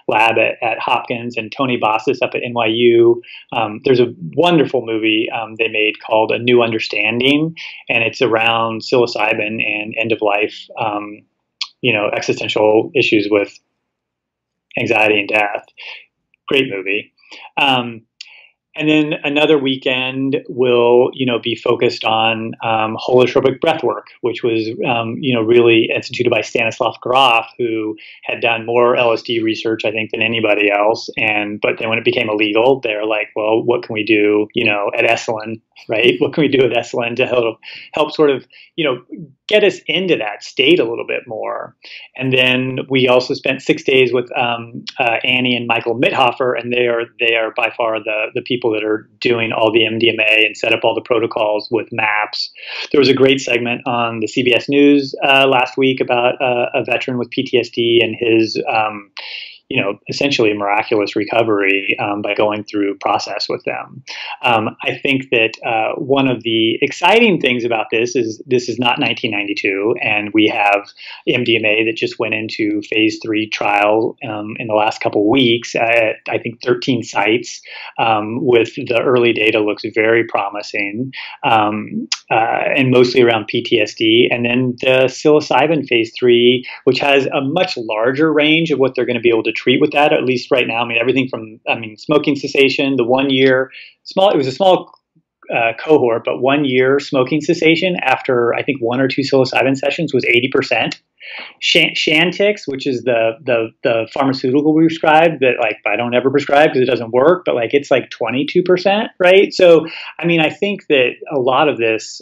lab at Hopkins, and Tony Bossis up at NYU. There's a wonderful movie they made called A New Understanding, and it's around psilocybin and end of life, existential issues with anxiety and death. Great movie. And then another weekend will, be focused on holotropic breath work, which was, really instituted by Stanislav Grof, who had done more LSD research, I think, than anybody else. But then when it became illegal, they're like, well, what can we do, at Esalen, right? What can we do at Esalen to help sort of, get us into that state a little bit more? And then we also spent 6 days with Annie and Michael Mithofer, and they are by far the people that are doing all the MDMA and set up all the protocols with MAPS. There was a great segment on the CBS News last week about a veteran with PTSD and his essentially miraculous recovery by going through process with them. I think that one of the exciting things about this is not 1992, and we have MDMA that just went into phase 3 trial in the last couple of weeks at, I think, 13 sites, with the early data looks very promising, and mostly around PTSD. And then the psilocybin phase 3, which has a much larger range of what they're going to be able to treat with that, at least right now. I mean, everything from, smoking cessation, the 1 year, it was a small cohort, but 1 year smoking cessation after, I think, 1 or 2 psilocybin sessions was 80%. Chantix, which is the pharmaceutical we prescribe that, like, I don't ever prescribe because it doesn't work, but like it's like 22%, right? So, I mean, I think that a lot of this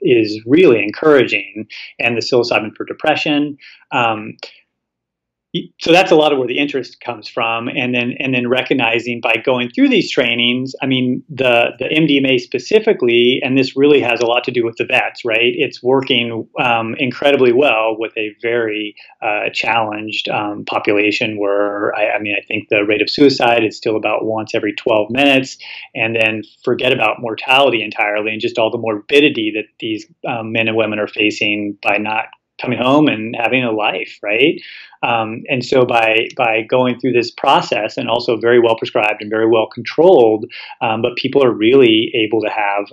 is really encouraging, and the psilocybin for depression. So that's a lot of where the interest comes from, and then recognizing by going through these trainings, I mean, the MDMA specifically, and this really has a lot to do with the vets, right? It's working incredibly well with a very challenged population where, I think the rate of suicide is still about once every 12 minutes, and then forget about mortality entirely and just all the morbidity that these men and women are facing by not coming home and having a life, right? And so by going through this process, and also very well prescribed and very well controlled, but people are really able to have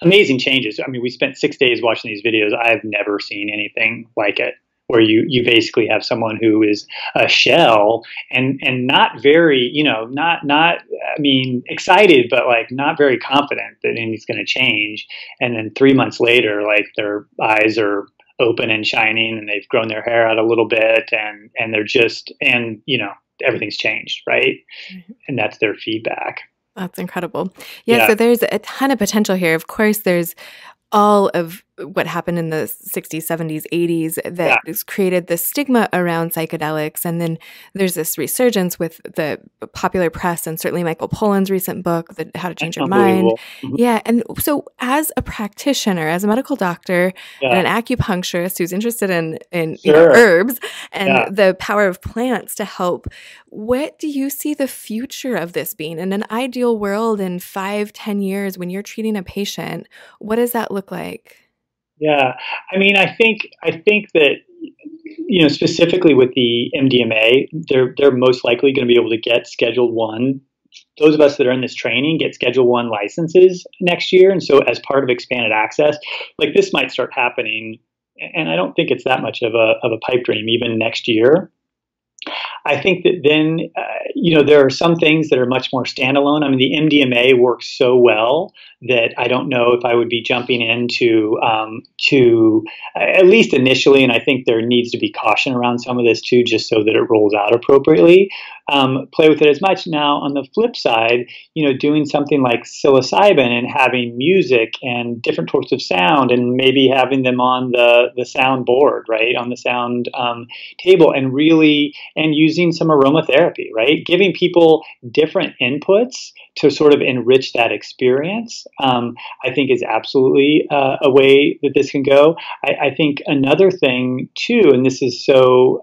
amazing changes. I mean, we spent 6 days watching these videos. I've never seen anything like it, where you basically have someone who is a shell and not very, excited, but like not very confident that anything's going to change. And then 3 months later, like their eyes are open and shining, and they've grown their hair out a little bit, and they're just, everything's changed, right? Mm-hmm. And that's their feedback. That's incredible. Yeah, so there's a ton of potential here. Of course, there's all of what happened in the 60s, 70s, 80s that has created the stigma around psychedelics. And then there's this resurgence with the popular press, and certainly Michael Pollan's recent book, How to Change Your Mind. Mm-hmm. Yeah. And so as a practitioner, as a medical doctor, and an acupuncturist who's interested in herbs and the power of plants to help, what do you see the future of this being? In an ideal world, in 5-10 years, when you're treating a patient, what does that look like? Yeah, I mean, I think that, specifically with the MDMA, they're most likely going to be able to get Schedule 1. Those of us that are in this training get Schedule 1 licenses next year. And so as part of expanded access, like this might start happening, and I don't think it's that much of a pipe dream, even next year. I think that then, there are some things that are much more standalone. I mean, the MDMA works so well that I don't know if I would be jumping into to at least initially, and I think there needs to be caution around some of this too, just so that it rolls out appropriately. Play with it as much. Now, on the flip side, doing something like psilocybin and having music and different sorts of sound, and maybe having them on the sound board, right, on the sound table, and using some aromatherapy, right, giving people different inputs to sort of enrich that experience, I think is absolutely a way that this can go. I think another thing too, and this is so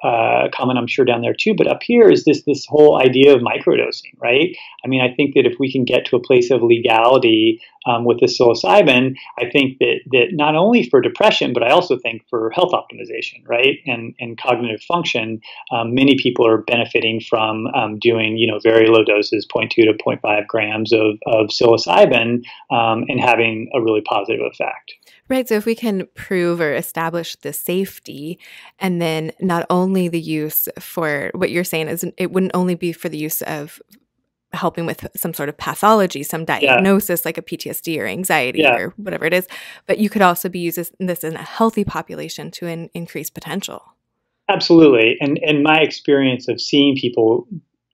common, I'm sure, down there too, but up here is this whole idea of microdosing, right? I mean, I think that if we can get to a place of legality with the psilocybin, I think that not only for depression, but I also think for health optimization, right, and cognitive function, many people are benefiting from doing, very low doses, 0.2 to 0.5 grams of psilocybin, and having a really positive effect. Right. So if we can prove or establish the safety, and then not only the use for what you're saying is it wouldn't only be for the use of helping with some sort of pathology, some diagnosis like a PTSD or anxiety or whatever it is, but you could also be using this in a healthy population to increase potential. Absolutely. And my experience of seeing people,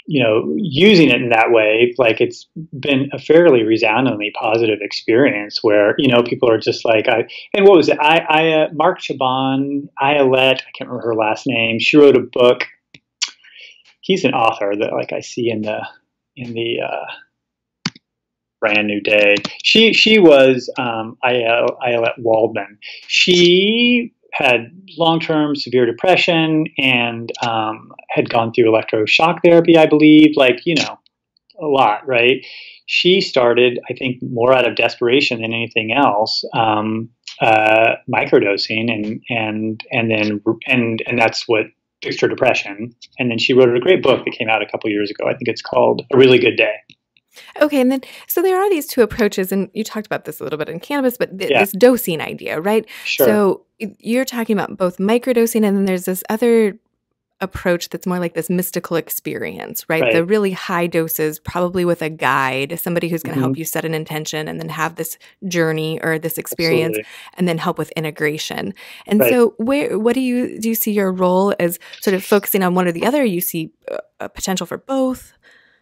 using it in that way, like it's been a fairly resoundingly positive experience where, people are just like, and what was it? Mark Chabon, Ayelet, I can't remember her last name. She wrote a book. He's an author that I see in the Brand New Day. She was Ayelet Waldman. She had long-term severe depression and had gone through electroshock therapy, I believe, like, a lot, right? She started, I think, more out of desperation than anything else, microdosing, and that's what fixed her depression. And then she wrote a great book that came out a couple years ago. I think it's called A Really Good Day. Okay, and then so there are these two approaches, and you talked about this a little bit in cannabis, but this dosing idea, right? Sure. So you're talking about both microdosing, and then there's this other approach that's more like this mystical experience, right? The really high doses, probably with a guide, somebody who's going to help you set an intention and then have this journey or this experience. Absolutely. And then help with integration. And so what do you see your role as sort of focusing on one or the other? You see a potential for both?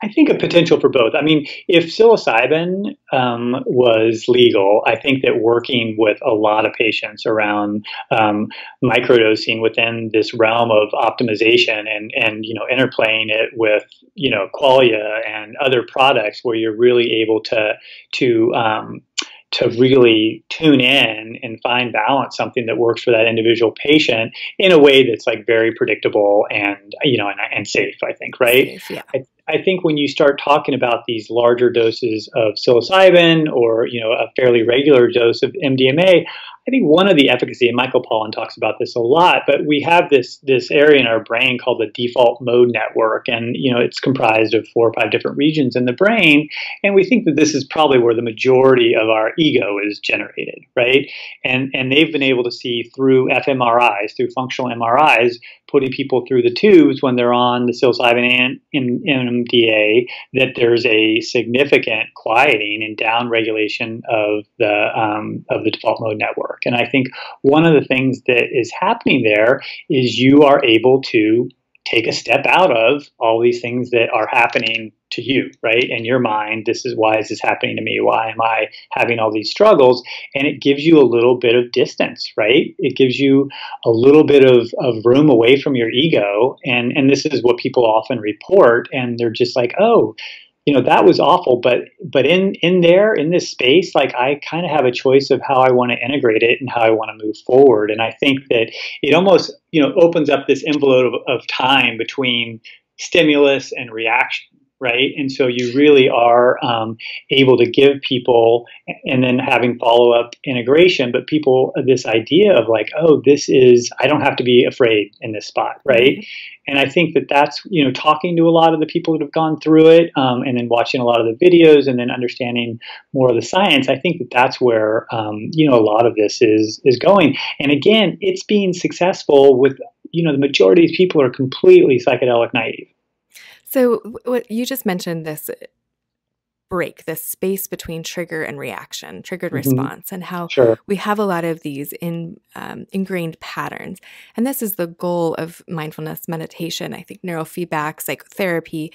I think a potential for both. I mean, if psilocybin was legal, I think that working with a lot of patients around microdosing within this realm of optimization and interplaying it with qualia and other products where you're really able to really tune in and find balance, something that works for that individual patient in a way that's like very predictable and safe, I think, right? Safe, yeah. I think when you start talking about these larger doses of psilocybin or, a fairly regular dose of MDMA, I think one of the efficacy, and Michael Pollan talks about this a lot, but we have this area in our brain called the default mode network, and it's comprised of 4 or 5 different regions in the brain, and we think that this is probably where the majority of our ego is generated, right? And they've been able to see through fMRIs, through functional MRIs, putting people through the tubes when they're on the psilocybin and MDA, that there's a significant quieting and downregulation of the default mode network. And I think one of the things that is happening there is you are able to take a step out of all these things that are happening to you, right? In your mind, why is this happening to me? Why am I having all these struggles? And it gives you a little bit of distance, right? It gives you a little bit of room away from your ego. And this is what people often report. And they're just like, oh, that was awful. But in this space, like I kind of have a choice of how I want to integrate it and how I want to move forward. And I think that it almost, opens up this envelope of time between stimulus and reaction. Right. And so you really are able to give people, and then having follow-up integration, but people this idea of like, oh, I don't have to be afraid in this spot. Right. Mm-hmm. And I think that that's, talking to a lot of the people that have gone through it and then watching a lot of the videos and then understanding more of the science. I think that that's where, a lot of this is going. And again, it's being successful with, the majority of people are completely psychedelic naive. So what you just mentioned, this break, this space between trigger and reaction, triggered response, and how we have a lot of these ingrained patterns. And this is the goal of mindfulness meditation. I think neurofeedback, psychotherapy,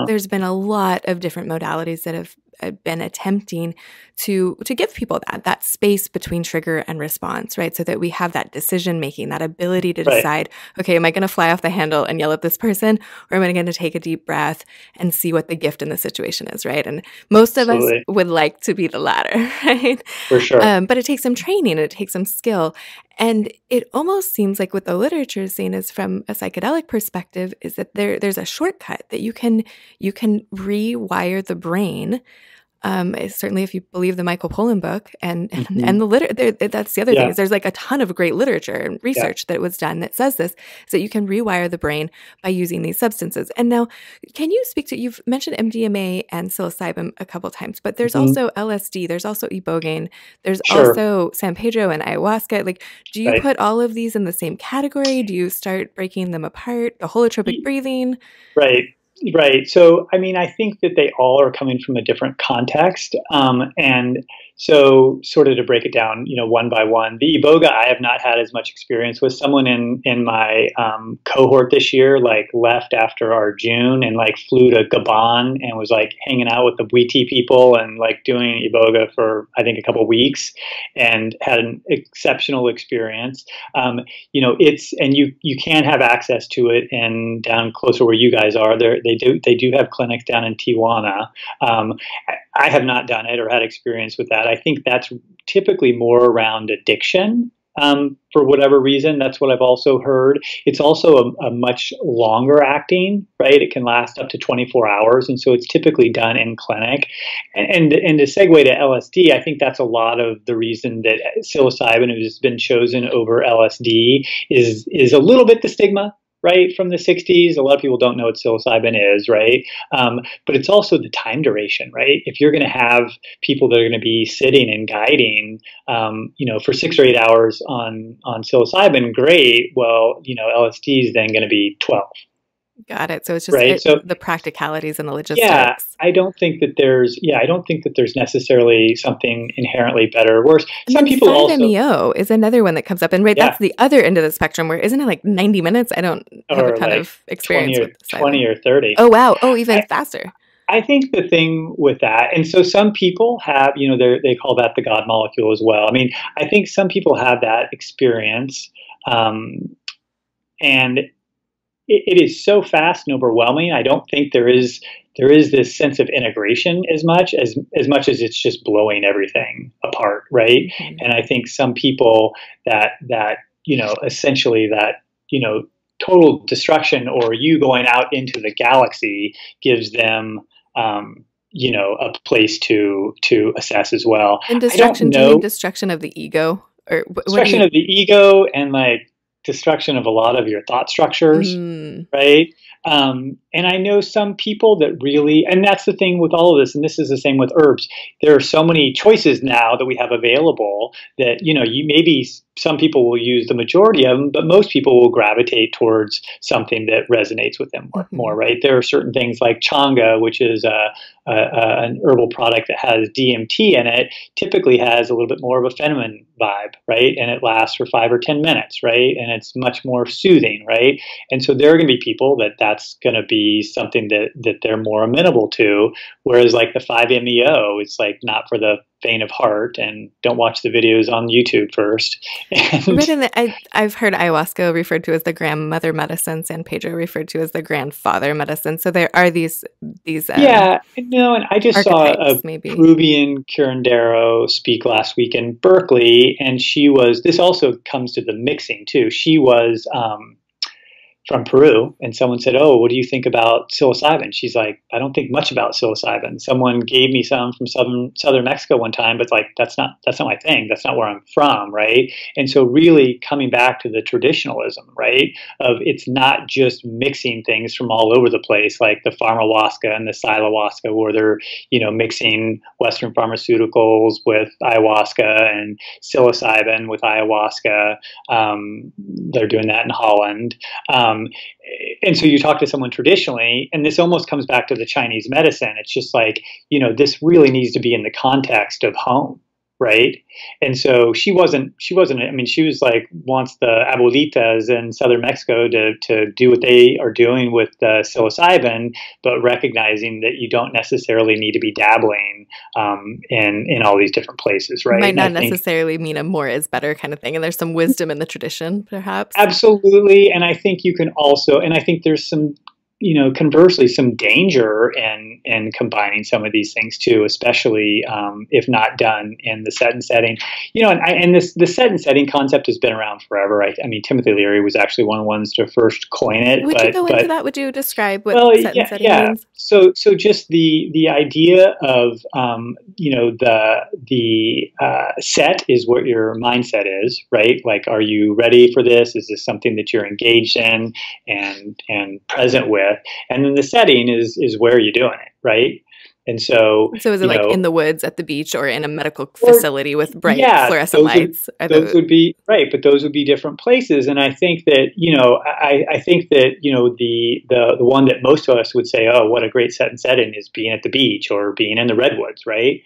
there's been a lot of different modalities that have been attempting to give people that space between trigger and response, right? So that we have that decision making, that ability to decide, okay, am I going to fly off the handle and yell at this person, or am I going to take a deep breath and see what the gift in the situation is, right? And most of us would like to be the latter, right? For sure. But it takes some training and it takes some skill. And it almost seems like what the literature is saying is, from a psychedelic perspective, is that there's a shortcut that you can rewire the brain. Certainly, if you believe the Michael Pollan book and the that's the other thing, is there's like a ton of great literature and research that was done that says this, is that you can rewire the brain by using these substances. And now, can you speak to, you've mentioned MDMA and psilocybin a couple times, but there's also LSD, there's also ibogaine, there's also San Pedro and ayahuasca. Like, do you put all of these in the same category? Do you start breaking them apart? The holotropic breathing? Right. So, I mean, I think that they all are coming from a different context. And so sort of to break it down, one by one, the Iboga, I have not had as much experience with. Someone in my cohort this year, like, left after our June and like flew to Gabon and was like hanging out with the Bwiti people and like doing Iboga for, I think, a couple of weeks, and had an exceptional experience. It's, and you can have access to it, and down closer where you guys are, they do have clinics down in Tijuana. I have not done it or had experience with that. I think that's typically more around addiction for whatever reason. That's what I've also heard. It's also a much longer acting, right? It can last up to 24 hours. And so it's typically done in clinic. And to segue to LSD, I think that's a lot of the reason that psilocybin has been chosen over LSD is a little bit the stigma, right, from the 60s. A lot of people don't know what psilocybin is, right? But it's also the time duration, right? If you're going to have people that are going to be sitting and guiding, for 6 or 8 hours on psilocybin, great. Well, LSD is then going to be 12. Got it. So it's just right. So the practicalities and the logistics. Yeah, I don't think that there's necessarily something inherently better or worse. Some people also 5-MeO is another one that comes up, and that's the other end of the spectrum. Where isn't it like 90 minutes? I don't have a ton of experience with 20 or 30. Oh wow! Oh, even faster. I think the thing with that, and so some people have, they call that the God molecule as well. I mean, I think some people have that experience, and it is so fast and overwhelming. I don't think there is this sense of integration as much as it's just blowing everything apart, right? Mm-hmm. And I think some people that essentially that total destruction or you going out into the galaxy gives them a place to assess as well. And destruction, do you mean destruction of the ego, or destruction of the ego and like destruction of a lot of your thought structures, right? And I know some people that really, and that's the thing with all of this, and this is the same with herbs. There are so many choices now that we have available that, maybe some people will use the majority of them, but most people will gravitate towards something that resonates with them more, right? There are certain things like changa, which is an herbal product that has DMT in it, typically has a little bit more of a feminine vibe, right? And it lasts for 5 or 10 minutes, right? And it's much more soothing, right? And so there are going to be people that's going to be something that they're more amenable to, whereas like the 5-MeO, it's like not for the faint of heart, and don't watch the videos on YouTube first. I've heard ayahuasca referred to as the grandmother medicine, San Pedro referred to as the grandfather medicine. So there are these and I just saw a Peruvian curandero speak last week in Berkeley, and this also comes to the mixing too. She was from Peru, and someone said, "Oh, what do you think about psilocybin?" She's like, "I don't think much about psilocybin. Someone gave me some from southern Mexico one time, but like that's not my thing. That's not where I'm from, right?" And so really coming back to the traditionalism, right, of it's not just mixing things from all over the place, like the pharmahuasca and the psilohuasca, where they're mixing Western pharmaceuticals with ayahuasca and psilocybin with ayahuasca. They're doing that in Holland. And so you talk to someone traditionally, and this almost comes back to the Chinese medicine. It's just like, this really needs to be in the context of home, right? And so she wasn't, I mean, she was like, wants the abuelitas in southern Mexico to do what they are doing with the psilocybin, but recognizing that you don't necessarily need to be dabbling in all these different places, right? Might not necessarily mean a more is better kind of thing. And there's some wisdom in the tradition, perhaps. Absolutely. And I think you can also, and I think there's some, conversely, some danger in combining some of these things too, especially if not done in the set and setting. The set and setting concept has been around forever. I mean, Timothy Leary was actually one of the ones to first coin it. Would you go into that? Would you describe what set and setting means? So just the idea of the set is what your mindset is, right? Like, are you ready for this? Is this something that you're engaged in and present with? And then the setting is where you're doing it, right? And so is it like in the woods, at the beach, or in a medical facility with bright fluorescent lights? Those would be right, but those would be different places. And I think that I think that the one that most of us would say, oh, what a great set and setting is being at the beach or being in the redwoods, right?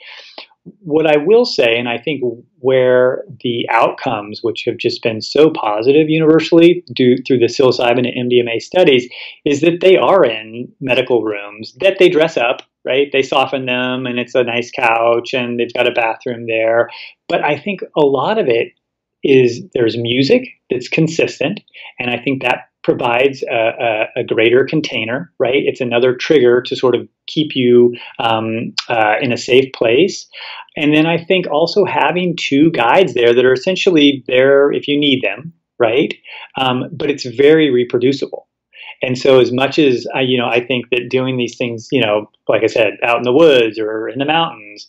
What I will say, and I think where the outcomes, which have just been so positive universally through the psilocybin and MDMA studies, is that they are in medical rooms, that they dress up, right? They soften them, and it's a nice couch, and they've got a bathroom there. But I think a lot of it is there's music that's consistent, and I think that provides a greater container, right? It's another trigger to sort of keep you in a safe place. And then I think also having two guides there that are essentially there if you need them, right? But it's very reproducible. And so as much as I think that doing these things, like I said, out in the woods or in the mountains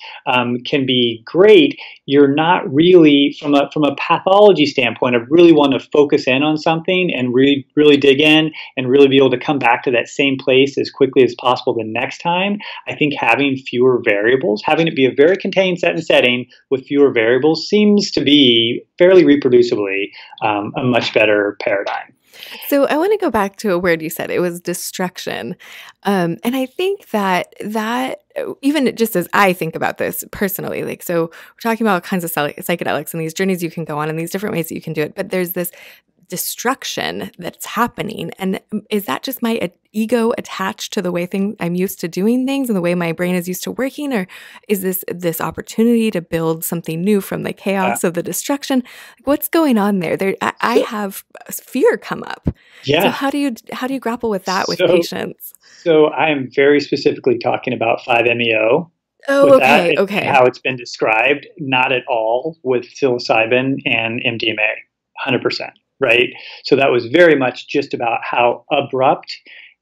can be great, you're not really, from a pathology standpoint, of really want to focus in on something and really dig in and really be able to come back to that same place as quickly as possible the next time. I think having fewer variables, having it be a very contained set and setting with fewer variables seems to be fairly reproducibly a much better paradigm. So I want to go back to a word you said. It was destruction. And I think that even just as I think about this personally, like, so we're talking about all kinds of psychedelics and these journeys you can go on and these different ways that you can do it. But there's this destruction that's happening. And is that just my ego attached to the way I'm used to doing things and the way my brain is used to working? Or is this opportunity to build something new from the chaos of the destruction? Like, what's going on there? I have fear come up. Yeah. So how do you grapple with that with patients? So I'm very specifically talking about 5-MeO. Oh, okay. Okay. How it's been described, not at all with psilocybin and MDMA, 100%. Right. So that was very much just about how abrupt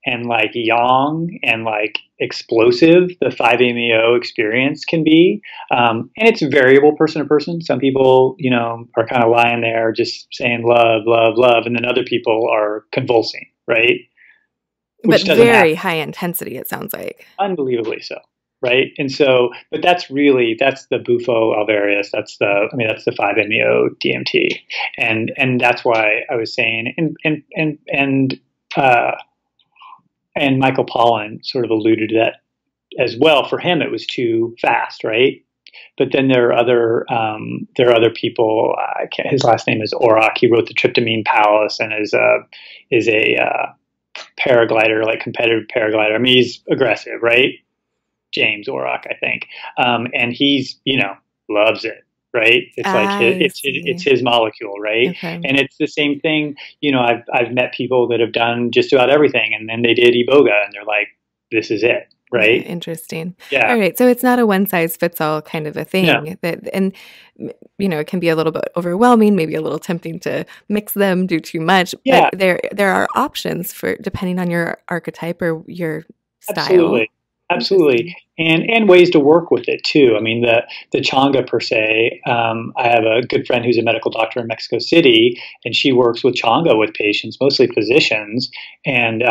and like yang and like explosive the 5-MeO experience can be. And it's variable person to person. Some people, are kind of lying there just saying love, love, love. And then other people are convulsing. Right. But very high intensity, it sounds like. Unbelievably so. Right. And so, but that's the Bufo alvarius. That's the 5-MeO DMT. And that's why I was saying, and Michael Pollan sort of alluded to that as well. For him, it was too fast. Right. But then there are other people. His last name is Orrock. He wrote the Tryptamine Palace and is a paraglider, like competitive paraglider. I mean, he's aggressive, right? James Orrock, I think. And he's, loves it, right? It's like it's his molecule, right? Okay. And it's the same thing. I've met people that have done just about everything, and then they did Iboga, and they're like, this is it, right? Interesting. Yeah. All right. So it's not a one size fits all kind of a thing. No. And it can be a little bit overwhelming, maybe a little tempting to mix them, do too much. Yeah. But there are options for depending on your archetype or your style. Absolutely. And ways to work with it too. I mean, the Changa per se, I have a good friend who's a medical doctor in Mexico City, and she works with Changa with patients, mostly physicians. And,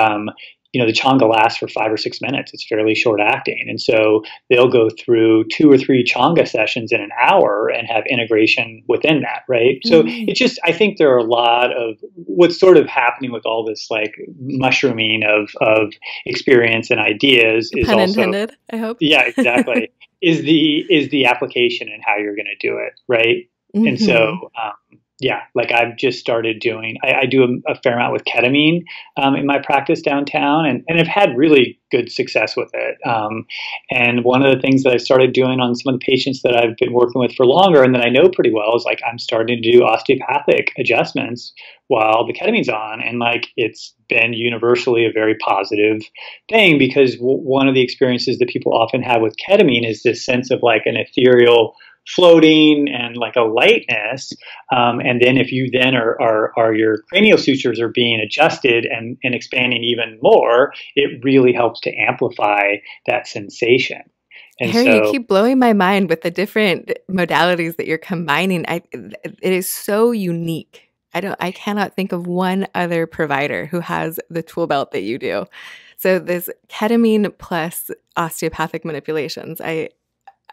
the Changa lasts for 5 or 6 minutes. It's fairly short acting. And so they'll go through 2 or 3 Changa sessions in an hour and have integration within that. Right. So it's just, I think there are a lot of what's sort of happening with all this like mushrooming of experience and ideas is pun also intended, I hope. Yeah, exactly. is the application and how you're going to do it. Right. Mm-hmm. And so, like I've just started doing, I do a fair amount with ketamine in my practice downtown, and I've had really good success with it. And one of the things that I started doing on some of the patients that I've been working with for longer and that I know pretty well is like I'm starting to do osteopathic adjustments while the ketamine's on. And like it's been universally a very positive thing because one of the experiences that people often have with ketamine is this sense of like an ethereal floating and like a lightness. And then if you then are your cranial sutures are being adjusted and expanding even more, it really helps to amplify that sensation. And Harry, you keep blowing my mind with the different modalities that you're combining. It is so unique. I cannot think of one other provider who has the tool belt that you do. So this ketamine plus osteopathic manipulations,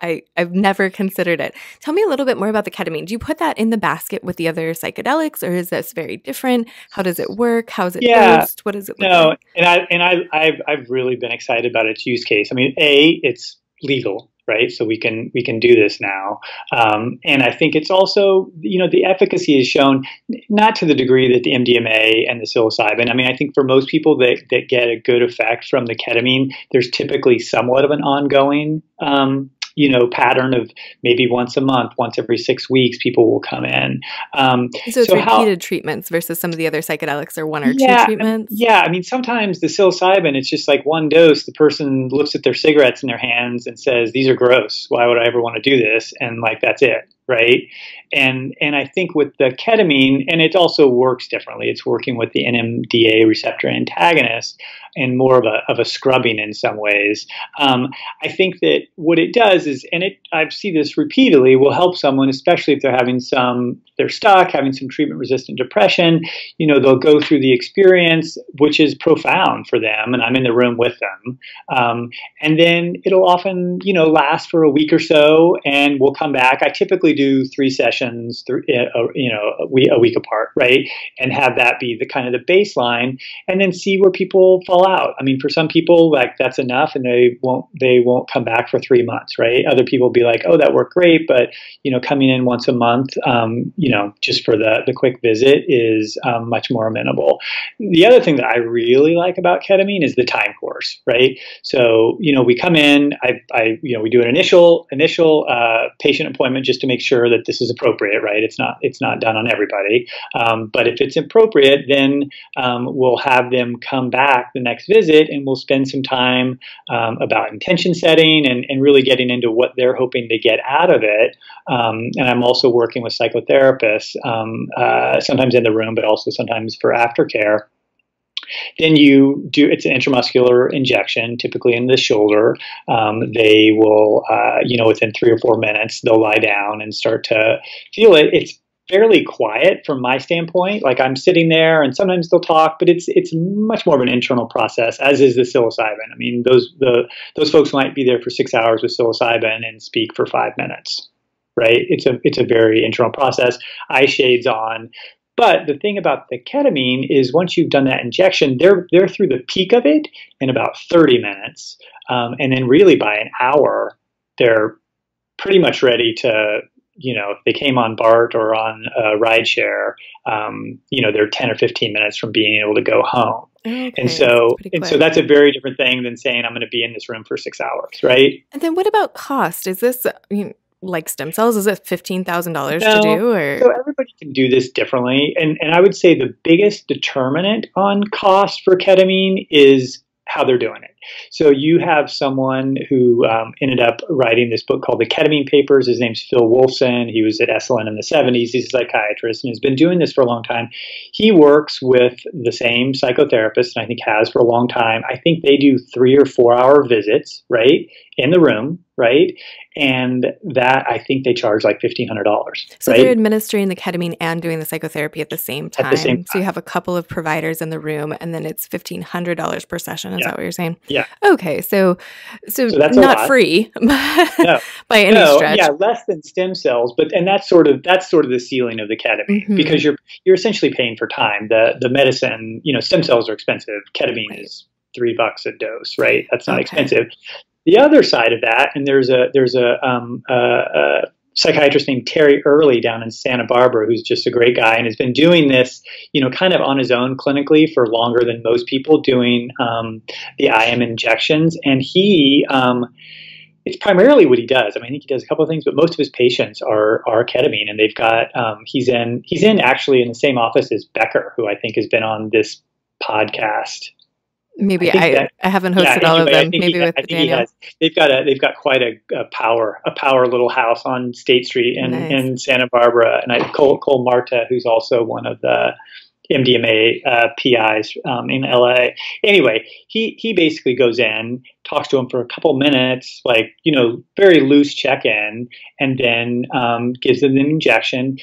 I've never considered it. Tell me a little bit more about the ketamine. Do you put that in the basket with the other psychedelics, or is this very different? How does it work? How is it dosed? What does it look like? And I've really been excited about its use case. I mean, it's legal, right? So we can do this now. And I think it's also, the efficacy is shown not to the degree that the MDMA and the psilocybin. I mean, I think for most people that get a good effect from the ketamine, there's typically somewhat of an ongoing pattern of maybe once a month, once every 6 weeks, people will come in. So it's repeated treatments versus some of the other psychedelics are one or two treatments? Yeah. I mean, sometimes the psilocybin, it's just like one dose. The person looks at their cigarettes in their hands and says, these are gross. Why would I ever want to do this? And like, that's it. Right. And I think with the ketamine, and it also works differently. It's working with the NMDA receptor antagonist and more of a scrubbing in some ways. I think that what it does is, and I see this repeatedly, will help someone, especially if they're stuck, having some treatment resistant depression. They'll go through the experience, which is profound for them, and I'm in the room with them. And then it'll often, last for a week or so, and we'll come back. I typically do 3 sessions, a week apart, right? And have that be the kind of the baseline, and then see where people fall out. I mean, for some people, like that's enough, and they won't come back for 3 months, right? Other people will be like, oh, that worked great, but coming in once a month, just for the quick visit is much more amenable. The other thing that I really like about ketamine is the time course, right? So we come in, we do an initial patient appointment just to make sure that this is appropriate, right? It's not done on everybody, but if it's appropriate, then we'll have them come back the next visit, and we'll spend some time about intention setting and really getting into what they're hoping to get out of it. And I'm also working with psychotherapists, sometimes in the room, but also sometimes for aftercare. Then it's an intramuscular injection, typically in the shoulder. They will, within 3 or 4 minutes, they'll lie down and start to feel it. It's fairly quiet from my standpoint. Like I'm sitting there, and sometimes they'll talk, but it's much more of an internal process, as is the psilocybin. I mean, those folks might be there for 6 hours with psilocybin and speak for 5 minutes, right? It's a very internal process. Eye shades on. But the thing about the ketamine is once you've done that injection, they're through the peak of it in about 30 minutes. And then really by an hour, they're pretty much ready to, if they came on BART or on rideshare, they're 10 or 15 minutes from being able to go home. Okay, and so that's a very different thing than saying I'm going to be in this room for 6 hours, right? And then what about cost? Is this, like stem cells, is it $15,000 to do? Or? So everybody can do this differently. And I would say the biggest determinant on cost for ketamine is how they're doing it. So you have someone who ended up writing this book called The Ketamine Papers. His name's Phil Wolfson. He was at Esalen in the 70s. He's a psychiatrist and has been doing this for a long time. He works with the same psychotherapist, and I think has for a long time. I think they do 3 or 4 hour visits, right, in the room, right? And that I think they charge like $1,500. So they're administering the ketamine and doing the psychotherapy at the same time. So you have a couple of providers in the room, and then it's $1,500 per session. Is that what you're saying? Yeah. Okay. So that's not free by any stretch. Yeah, less than stem cells, and that's sort of the ceiling of the ketamine, because you're essentially paying for time. The medicine, stem cells are expensive. Ketamine is $3 a dose, right? That's not expensive. The other side of that, and there's a psychiatrist named Terry Early down in Santa Barbara, who's just a great guy and has been doing this, kind of on his own clinically for longer than most people, doing the IM injections. And he, it's primarily what he does. I mean, I think he does a couple of things, but most of his patients are ketamine, and they've got, he's in actually in the same office as Becker, who I think has been on this podcast. Maybe I haven't hosted all of them. Maybe with Daniel. They've got quite a power little house on State Street in Santa Barbara. And Cole Marta, who's also one of the MDMA PIs in LA. Anyway, he basically goes in, talks to him for a couple minutes, like, very loose check-in, and then gives them an injection,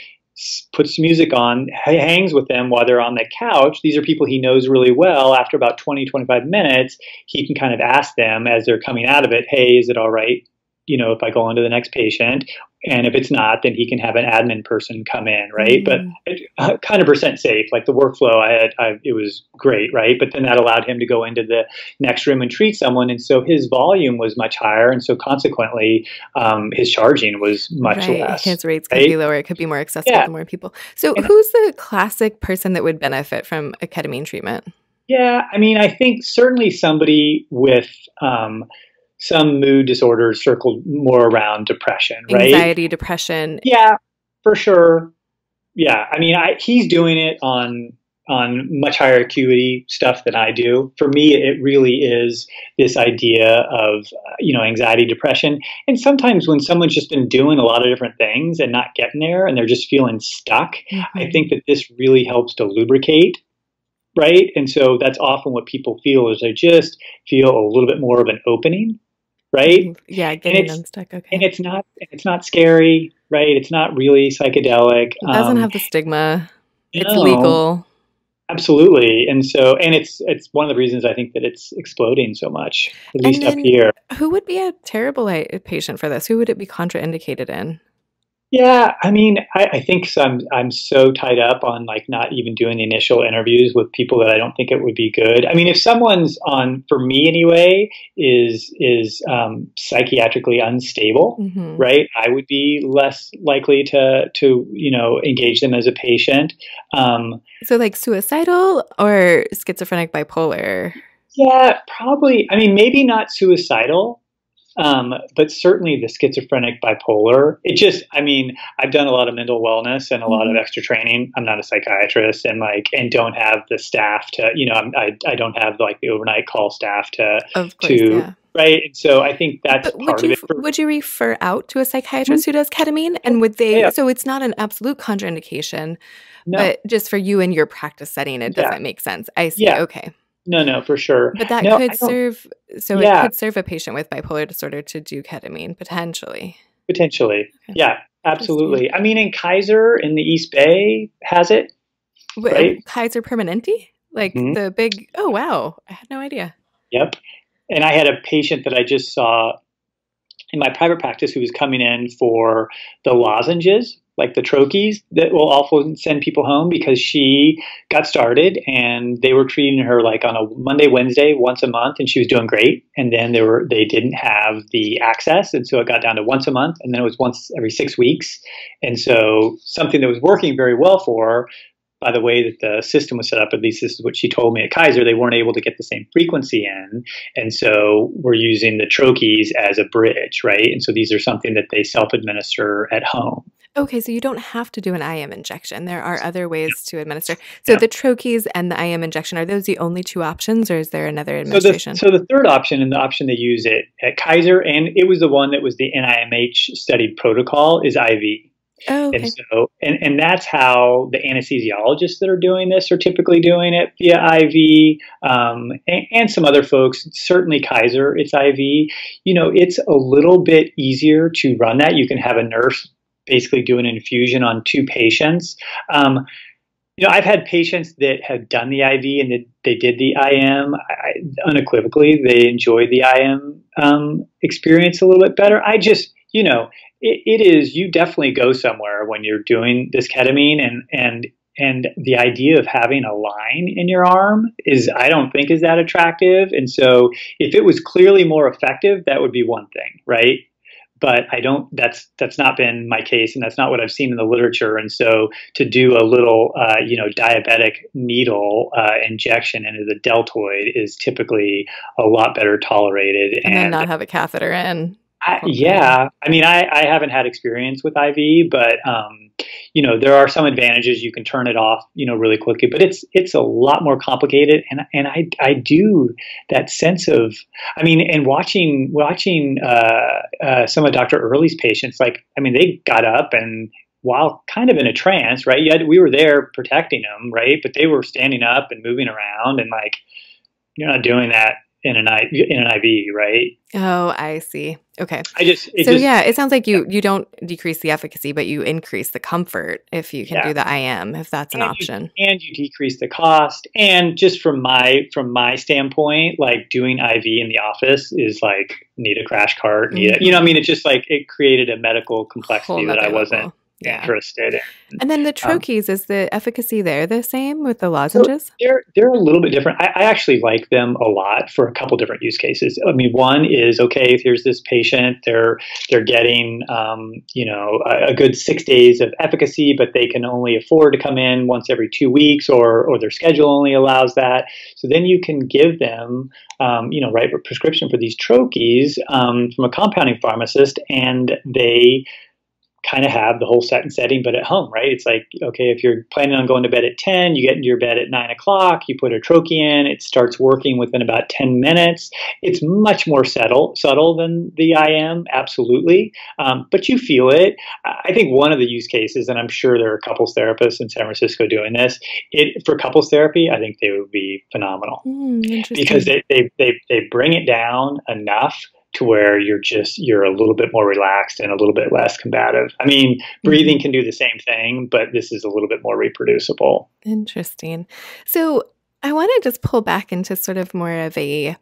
puts music on, hangs with them while they're on the couch. These are people he knows really well. After about 20, 25 minutes, he can kind of ask them as they're coming out of it, hey, is it all right, if I go on to the next patient? And if it's not, then he can have an admin person come in, right? But 100% safe. Like the workflow, it was great, right? But then that allowed him to go into the next room and treat someone, and so his volume was much higher, and so consequently, his charging was much less. His rates could be lower. It could be more accessible to more people. So, who's the classic person that would benefit from a ketamine treatment? Yeah, I mean, I think certainly somebody with some mood disorders circled more around depression, right? Anxiety, depression. Yeah, for sure. Yeah, I mean, he's doing it on much higher acuity stuff than I do. For me, it really is this idea of, anxiety, depression. And sometimes when someone's just been doing a lot of different things and not getting there and they're just feeling stuck, I think that this really helps to lubricate, right? And so that's often what people feel is they just feel a little bit more of an opening, right? Yeah, getting unstuck. Okay. And it's not scary, right? It's not really psychedelic. It doesn't have the stigma. It's No. legal. Absolutely. And so, and it's one of the reasons I think that it's exploding so much, at least up here. Who would be a terrible patient for this? Who would it be contraindicated in? Yeah, I mean, I think I'm so tied up on like not even doing the initial interviews with people that I don't think it would be good. I mean, if someone's on, for me anyway, is psychiatrically unstable, right? I would be less likely to engage them as a patient. So like suicidal or schizophrenic bipolar? Yeah, probably. I mean, maybe not suicidal. But certainly the schizophrenic bipolar, I've done a lot of mental wellness and a lot of extra training. I'm not a psychiatrist and don't have the staff to, I don't have like the overnight call staff right. And so I think that's part of it. Would you refer out to a psychiatrist who does ketamine? And would they, so it's not an absolute contraindication, but just for you in your practice setting, it doesn't make sense. I see. Yeah. Okay. No, for sure. But that could serve. So it could serve a patient with bipolar disorder to do ketamine potentially. Potentially, okay. Yeah, absolutely. I mean, in Kaiser in the East Bay has it. Right? Kaiser Permanente, like the big. Oh wow, I had no idea. Yep. And I had a patient that I just saw in my private practice who was coming in for the lozenges, like the troches that will often send people home because she got started and they were treating her like on a Monday, Wednesday, once a month, and she was doing great. And then they didn't have the access. And so it got down to once a month, and then it was once every 6 weeks. And so something that was working very well for her, by the way that the system was set up, at least this is what she told me at Kaiser, they weren't able to get the same frequency in. And so we're using the troches as a bridge, right? And so these are something that they self-administer at home. Okay, so you don't have to do an IM injection. There are other ways to administer. So the troches and the IM injection, are those the only two options, or is there another administration? So the third option, and the option they use at Kaiser, and it was the one that was the NIMH studied protocol, is IV. Oh, okay. And so, and that's how the anesthesiologists that are doing this are typically doing it via IV, and some other folks, certainly Kaiser, it's IV. It's a little bit easier to run that. You can have a nurse basically do an infusion on 2 patients. I've had patients that have done the IV and they did the IM. Unequivocally, they enjoyed the IM experience a little bit better. It is, you definitely go somewhere when you're doing this ketamine, and the idea of having a line in your arm I don't think is that attractive. And so if it was clearly more effective, that would be one thing, right? But that's not been my case, and that's not what I've seen in the literature. And so to do a little, diabetic needle injection into the deltoid is typically a lot better tolerated. And then not have a catheter in. Yeah. I mean, I haven't had experience with IV, but, there are some advantages. You can turn it off, really quickly, but it's a lot more complicated. And I do that sense of, and watching some of Dr. Early's patients, they got up and while kind of in a trance, right? We were there protecting them, right? But they were standing up and moving around, and you're not doing that in an IV, right? Oh, I see. Okay. It sounds like you don't decrease the efficacy, but you increase the comfort if you can do the IM, if that's an option. And you decrease the cost. And just from my standpoint, doing IV in the office is need a crash cart. It's just it created a medical complexity that I wasn't interested. And then the troches, is the efficacy there the same with the lozenges? So they're a little bit different. I actually like them a lot for a couple different use cases. I mean, one is, okay, if here's this patient, they're getting a good 6 days of efficacy, but they can only afford to come in once every 2 weeks, or their schedule only allows that. So then you can give them write a prescription for these troches from a compounding pharmacist, and they kind of have the whole set and setting, but at home, right? It's like, okay, if you're planning on going to bed at 10, you get into your bed at 9 o'clock, you put a troche in, it starts working within about 10 minutes. It's much more subtle than the IM, absolutely. But you feel it. I think one of the use cases, and I'm sure there are couples therapists in San Francisco doing this, for couples therapy, I think they would be phenomenal because they bring it down enough to where you're a little bit more relaxed and a little bit less combative. I mean, breathing can do the same thing, but this is a little bit more reproducible. Interesting. So I want to just pull back into sort of more of a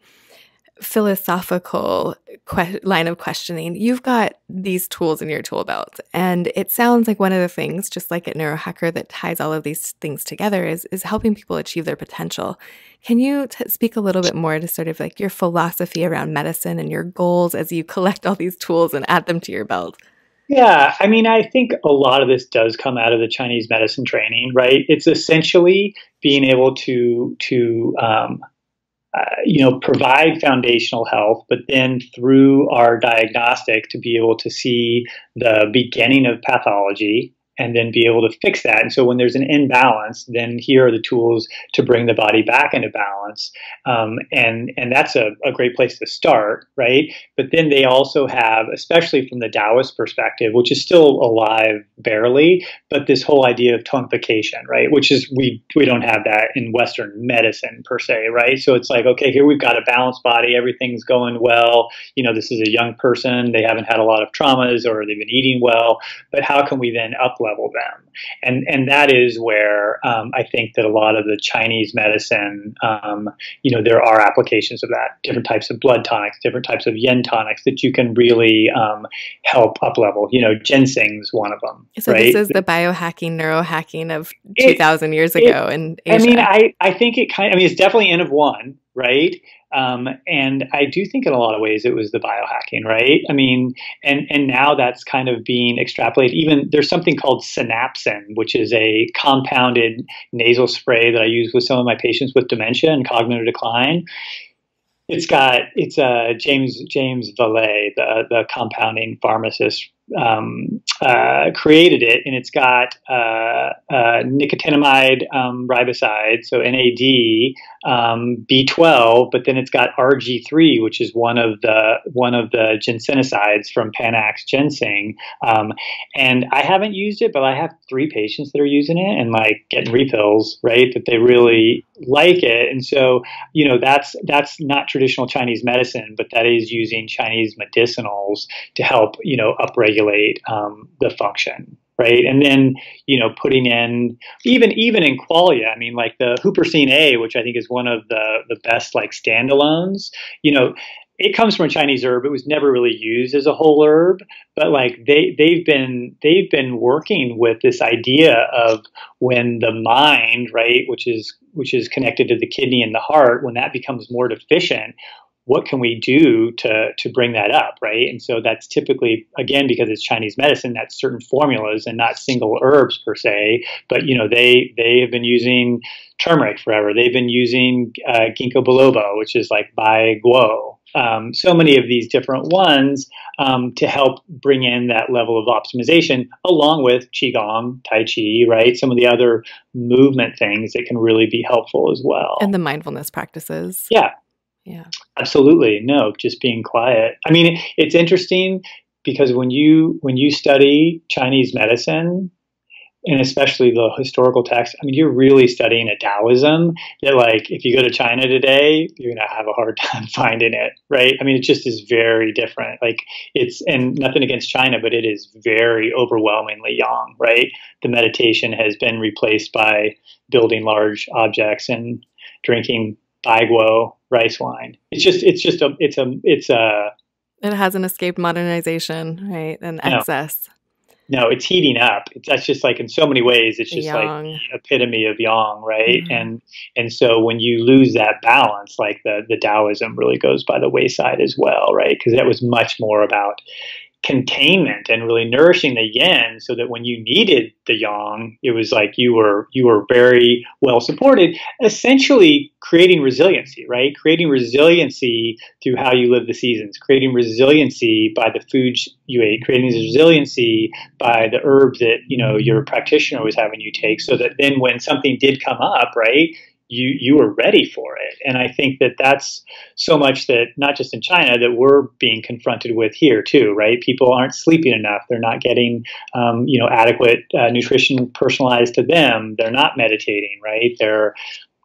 philosophical line of questioning. You've got these tools in your tool belt, and it sounds like one of the things, just like at Neurohacker, that ties all of these things together is helping people achieve their potential. Can you speak a little bit more to sort of like your philosophy around medicine and your goals as you collect all these tools and add them to your belt? Yeah, I mean, I think a lot of this does come out of the Chinese medicine training, right? It's essentially being able to provide foundational health, but then through our diagnostic to be able to see the beginning of pathology and then be able to fix that. And so when there's an imbalance, then here are the tools to bring the body back into balance. And that's a great place to start, right? But then they also have, especially from the Taoist perspective, which is still alive barely, but this whole idea of tonification, right? Which is, we don't have that in Western medicine per se, right? So it's like, okay, here we've got a balanced body, everything's going well. This is a young person, they haven't had a lot of traumas or they've been eating well, but how can we then up-level them? And that is where I think that a lot of the Chinese medicine, there are applications of that, different types of blood tonics, different types of yen tonics that you can really help up-level. Ginseng's one of them. So right? This is the biohacking, neurohacking of 2,000 years ago in Asia. I mean, I think it's definitely N of one, right? And I do think in a lot of ways it was the biohacking, right? I mean, and now that's kind of being extrapolated. Even there's something called synapsin, which is a compounded nasal spray that I use with some of my patients with dementia and cognitive decline. It's James Valet, the compounding pharmacist, created it, and it's got nicotinamide riboside, so NAD, B12, but then it's got RG3, which is one of the ginsenosides from Panax ginseng. And I haven't used it, but I have 3 patients that are using it and like getting refills, right? That they really like it. And so, that's not traditional Chinese medicine, but that is using Chinese medicinals to help, upregulate the function, right? And then, putting in even in qualia, I mean, like the hupersine A, which I think is one of the best like standalones, it comes from a Chinese herb. It was never really used as a whole herb, but like they've been working with this idea of when the mind, right, which is connected to the kidney and the heart, when that becomes more deficient, what can we do to bring that up, right? And so that's typically, again, because it's Chinese medicine, that's certain formulas and not single herbs per se. But they have been using turmeric forever. They've been using ginkgo biloba, which is like Bai Guo. So many of these different ones to help bring in that level of optimization, along with Qigong, Tai Chi, right? Some of the other movement things that can really be helpful as well. And the mindfulness practices. Yeah. Yeah, absolutely. No, just being quiet. I mean, it's interesting because when you study Chinese medicine, and especially the historical texts, I mean, you're really studying a Taoism that, like, if you go to China today, you're going to have a hard time finding it, right? I mean, it just is very different. Like, and nothing against China, but it is very overwhelmingly yang, right? The meditation has been replaced by building large objects and drinking Baiguo rice wine. It hasn't escaped modernization, right? And excess. No, it's heating up. That's just like in so many ways, it's just like Yang. the epitome of yang, right? And so when you lose that balance, like the Taoism really goes by the wayside as well, right? Because that was much more about containment and really nourishing the yin, so that when you needed the yang, it was like you were very well supported, essentially creating resiliency, right? Creating resiliency through how you live the seasons, creating resiliency by the foods you ate, creating resiliency by the herbs that, you know, your practitioner was having you take, so that then when something did come up, right, you were ready for it. And I think that that's so much that not just in China, that we're being confronted with here too, right? People aren't sleeping enough. They're not getting, adequate nutrition personalized to them. They're not meditating, right? They're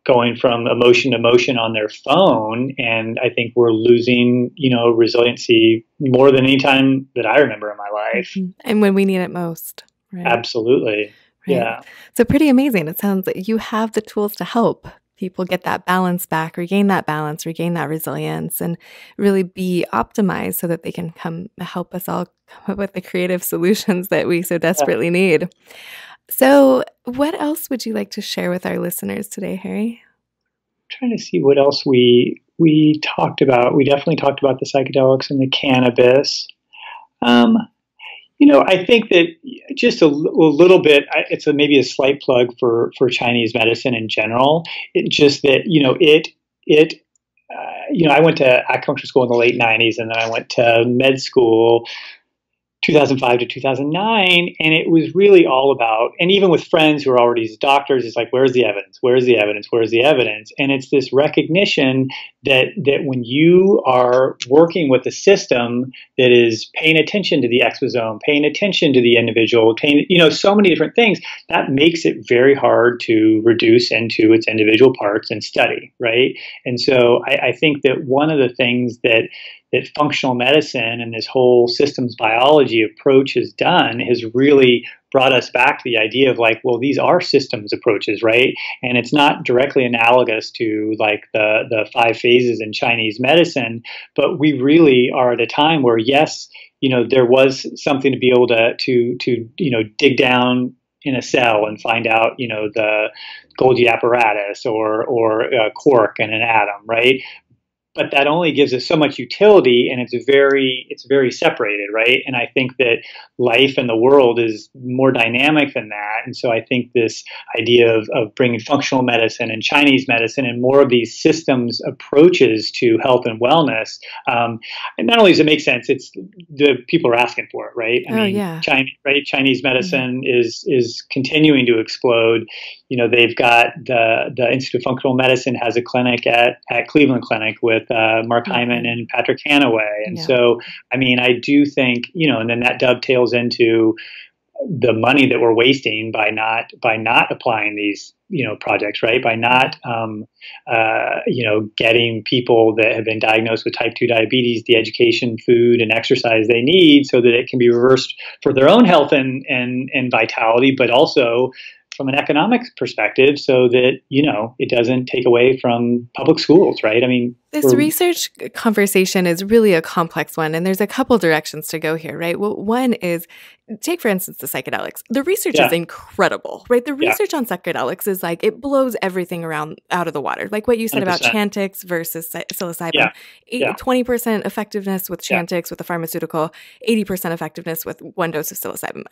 going from emotion to emotion on their phone. And I think we're losing, resiliency more than any time that I remember in my life. And when we need it most, right? Absolutely. Right. Yeah. So pretty amazing. It sounds like you have the tools to help people get that balance back, regain that balance, regain that resilience, and really be optimized so that they can come help us all come up with the creative solutions that we so desperately need. So what else would you like to share with our listeners today, Harry? I'm trying to see what else we talked about. We definitely talked about the psychedelics and the cannabis. I think that just a little bit, it's maybe a slight plug for Chinese medicine in general. It just that, I went to acupuncture school in the late 90s, and then I went to med school 2005 to 2009, and it was really all about, and even with friends who are already doctors, it's like, where's the evidence? Where's the evidence? Where's the evidence? And it's this recognition that when you are working with a system that is paying attention to the exosome, paying attention to the individual, so many different things, that makes it very hard to reduce into its individual parts and study, right? And so I think that one of the things that functional medicine and this whole systems biology approach has done has really brought us back to the idea of like, well, these are systems approaches, right? And it's not directly analogous to like the 5 phases in Chinese medicine, but we really are at a time where, yes, there was something to be able to dig down in a cell and find out, the Golgi apparatus or quark in an atom, right? But that only gives us so much utility, and it's very separated, right? And I think that life and the world is more dynamic than that. And so I think this idea of bringing functional medicine and Chinese medicine and more of these systems approaches to health and wellness, and not only does it make sense, it's the people are asking for it, right? Chinese medicine is continuing to explode. They've got the Institute of Functional Medicine has a clinic at Cleveland Clinic with Mark Hyman and Patrick Hanaway. And so, I do think, and then that dovetails into the money that we're wasting by not applying these, projects, right? By not, getting people that have been diagnosed with type 2 diabetes the education, food, and exercise they need so that it can be reversed for their own health and vitality, but also from an economic perspective so that, it doesn't take away from public schools, right? This research conversation is really a complex one, and there's a couple directions to go here, right? Well, one is, take for instance the psychedelics. The research is incredible, right? The research on psychedelics is like, it blows everything out of the water. Like what you said 100%. About Chantix versus psilocybin. 20% effectiveness with Chantix with a pharmaceutical, 80% effectiveness with 1 dose of psilocybin.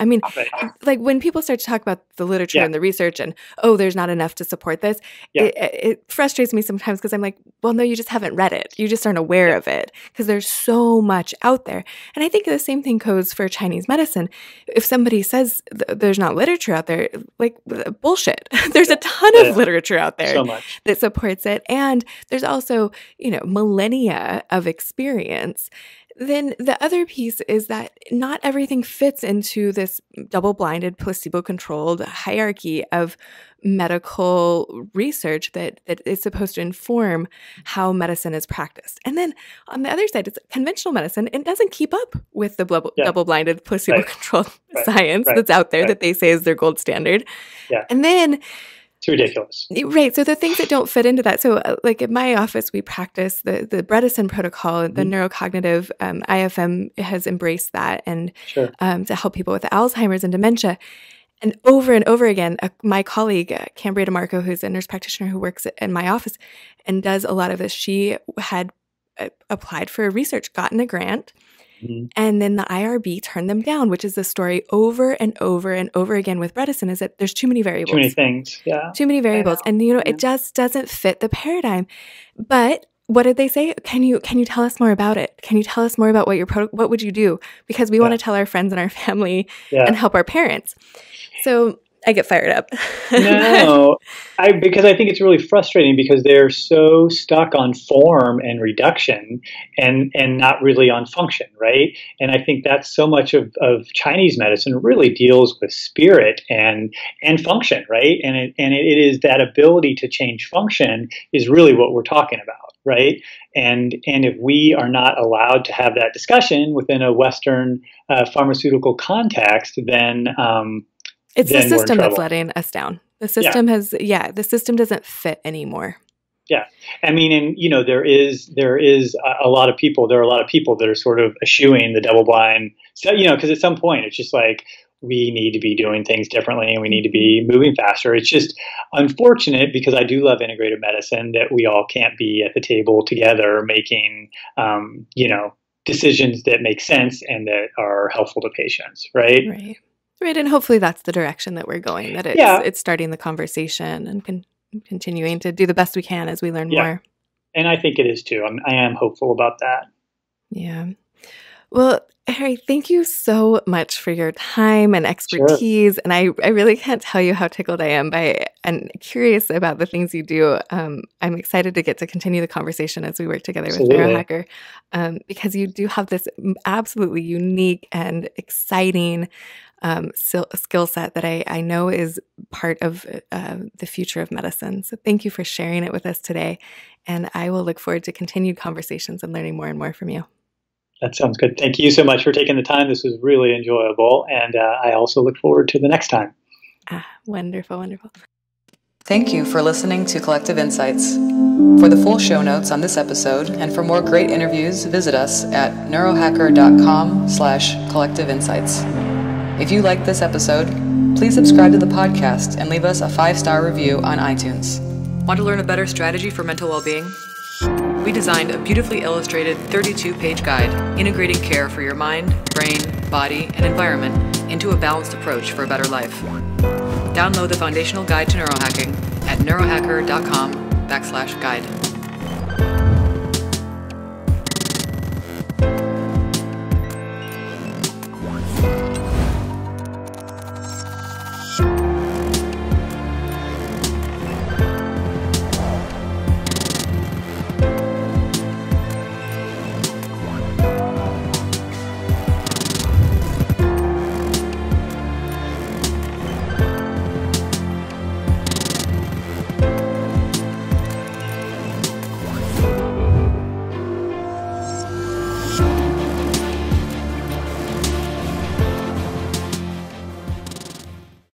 Like when people start to talk about the literature and the research and, there's not enough to support this, it frustrates me sometimes because I'm like, well, no, you just haven't read it. You just aren't aware of it because there's so much out there. And I think the same thing goes for Chinese medicine. If somebody says there's not literature out there, like bullshit. There's a ton of literature out there that supports it. And there's also, millennia of experience. Then the other piece is that not everything fits into this double-blinded, placebo-controlled hierarchy of medical research that is supposed to inform how medicine is practiced. And then on the other side, it's conventional medicine. It doesn't keep up with the double-blinded, placebo-controlled science that's out there that they say is their gold standard. And then It's ridiculous. Right. So the things that don't fit into that. So like in my office, we practice the Bredesen protocol, the neurocognitive IFM has embraced that and to help people with Alzheimer's and dementia. And over again, my colleague, Cambria DeMarco, who's a nurse practitioner who works in my office and does a lot of this, she had applied for research, gotten a grant, and then the IRB turned them down, which is the story over and over and over again with Bredesen, is that there's too many variables. Too many things, Too many variables. And, it just doesn't fit the paradigm. But what did they say? Can you tell us more about it? Can you tell us more about what would you do? Because we want to tell our friends and our family and help our parents. So I get fired up. No, because I think it's really frustrating because they're so stuck on form and reduction and not really on function, right? And I think that's so much of Chinese medicine really deals with spirit and function, right? And it is that ability to change function is really what we're talking about, right? And if we are not allowed to have that discussion within a Western pharmaceutical context, then it's the system that's letting us down. The system the system doesn't fit anymore. Yeah. I mean, and there is a lot of people, there are a lot of people that are sort of eschewing the double blind, so, because at some point it's just like, we need to be doing things differently and we need to be moving faster. It's just unfortunate because I do love integrative medicine that we all can't be at the table together making, decisions that make sense and that are helpful to patients. Right. Right, and hopefully that's the direction that we're going, that it's starting the conversation and continuing to do the best we can as we learn more. And I think it is too. I am hopeful about that. Yeah. Well, Harry, thank you so much for your time and expertise. And I really can't tell you how tickled I am and curious about the things you do. I'm excited to get to continue the conversation as we work together with Neurohacker, because you do have this absolutely unique and exciting skill set that I know is part of the future of medicine. So thank you for sharing it with us today. And I will look forward to continued conversations and learning more and more from you. That sounds good. Thank you so much for taking the time. This was really enjoyable. And I also look forward to the next time. Wonderful, wonderful. Thank you for listening to Collective Insights. For the full show notes on this episode and for more great interviews, visit us at neurohacker.com/collectiveinsights. If you liked this episode, please subscribe to the podcast and leave us a 5-star review on iTunes. Want to learn a better strategy for mental well-being? We designed a beautifully illustrated 32-page guide integrating care for your mind, brain, body, and environment into a balanced approach for a better life. Download the foundational guide to neurohacking at neurohacker.com/guide.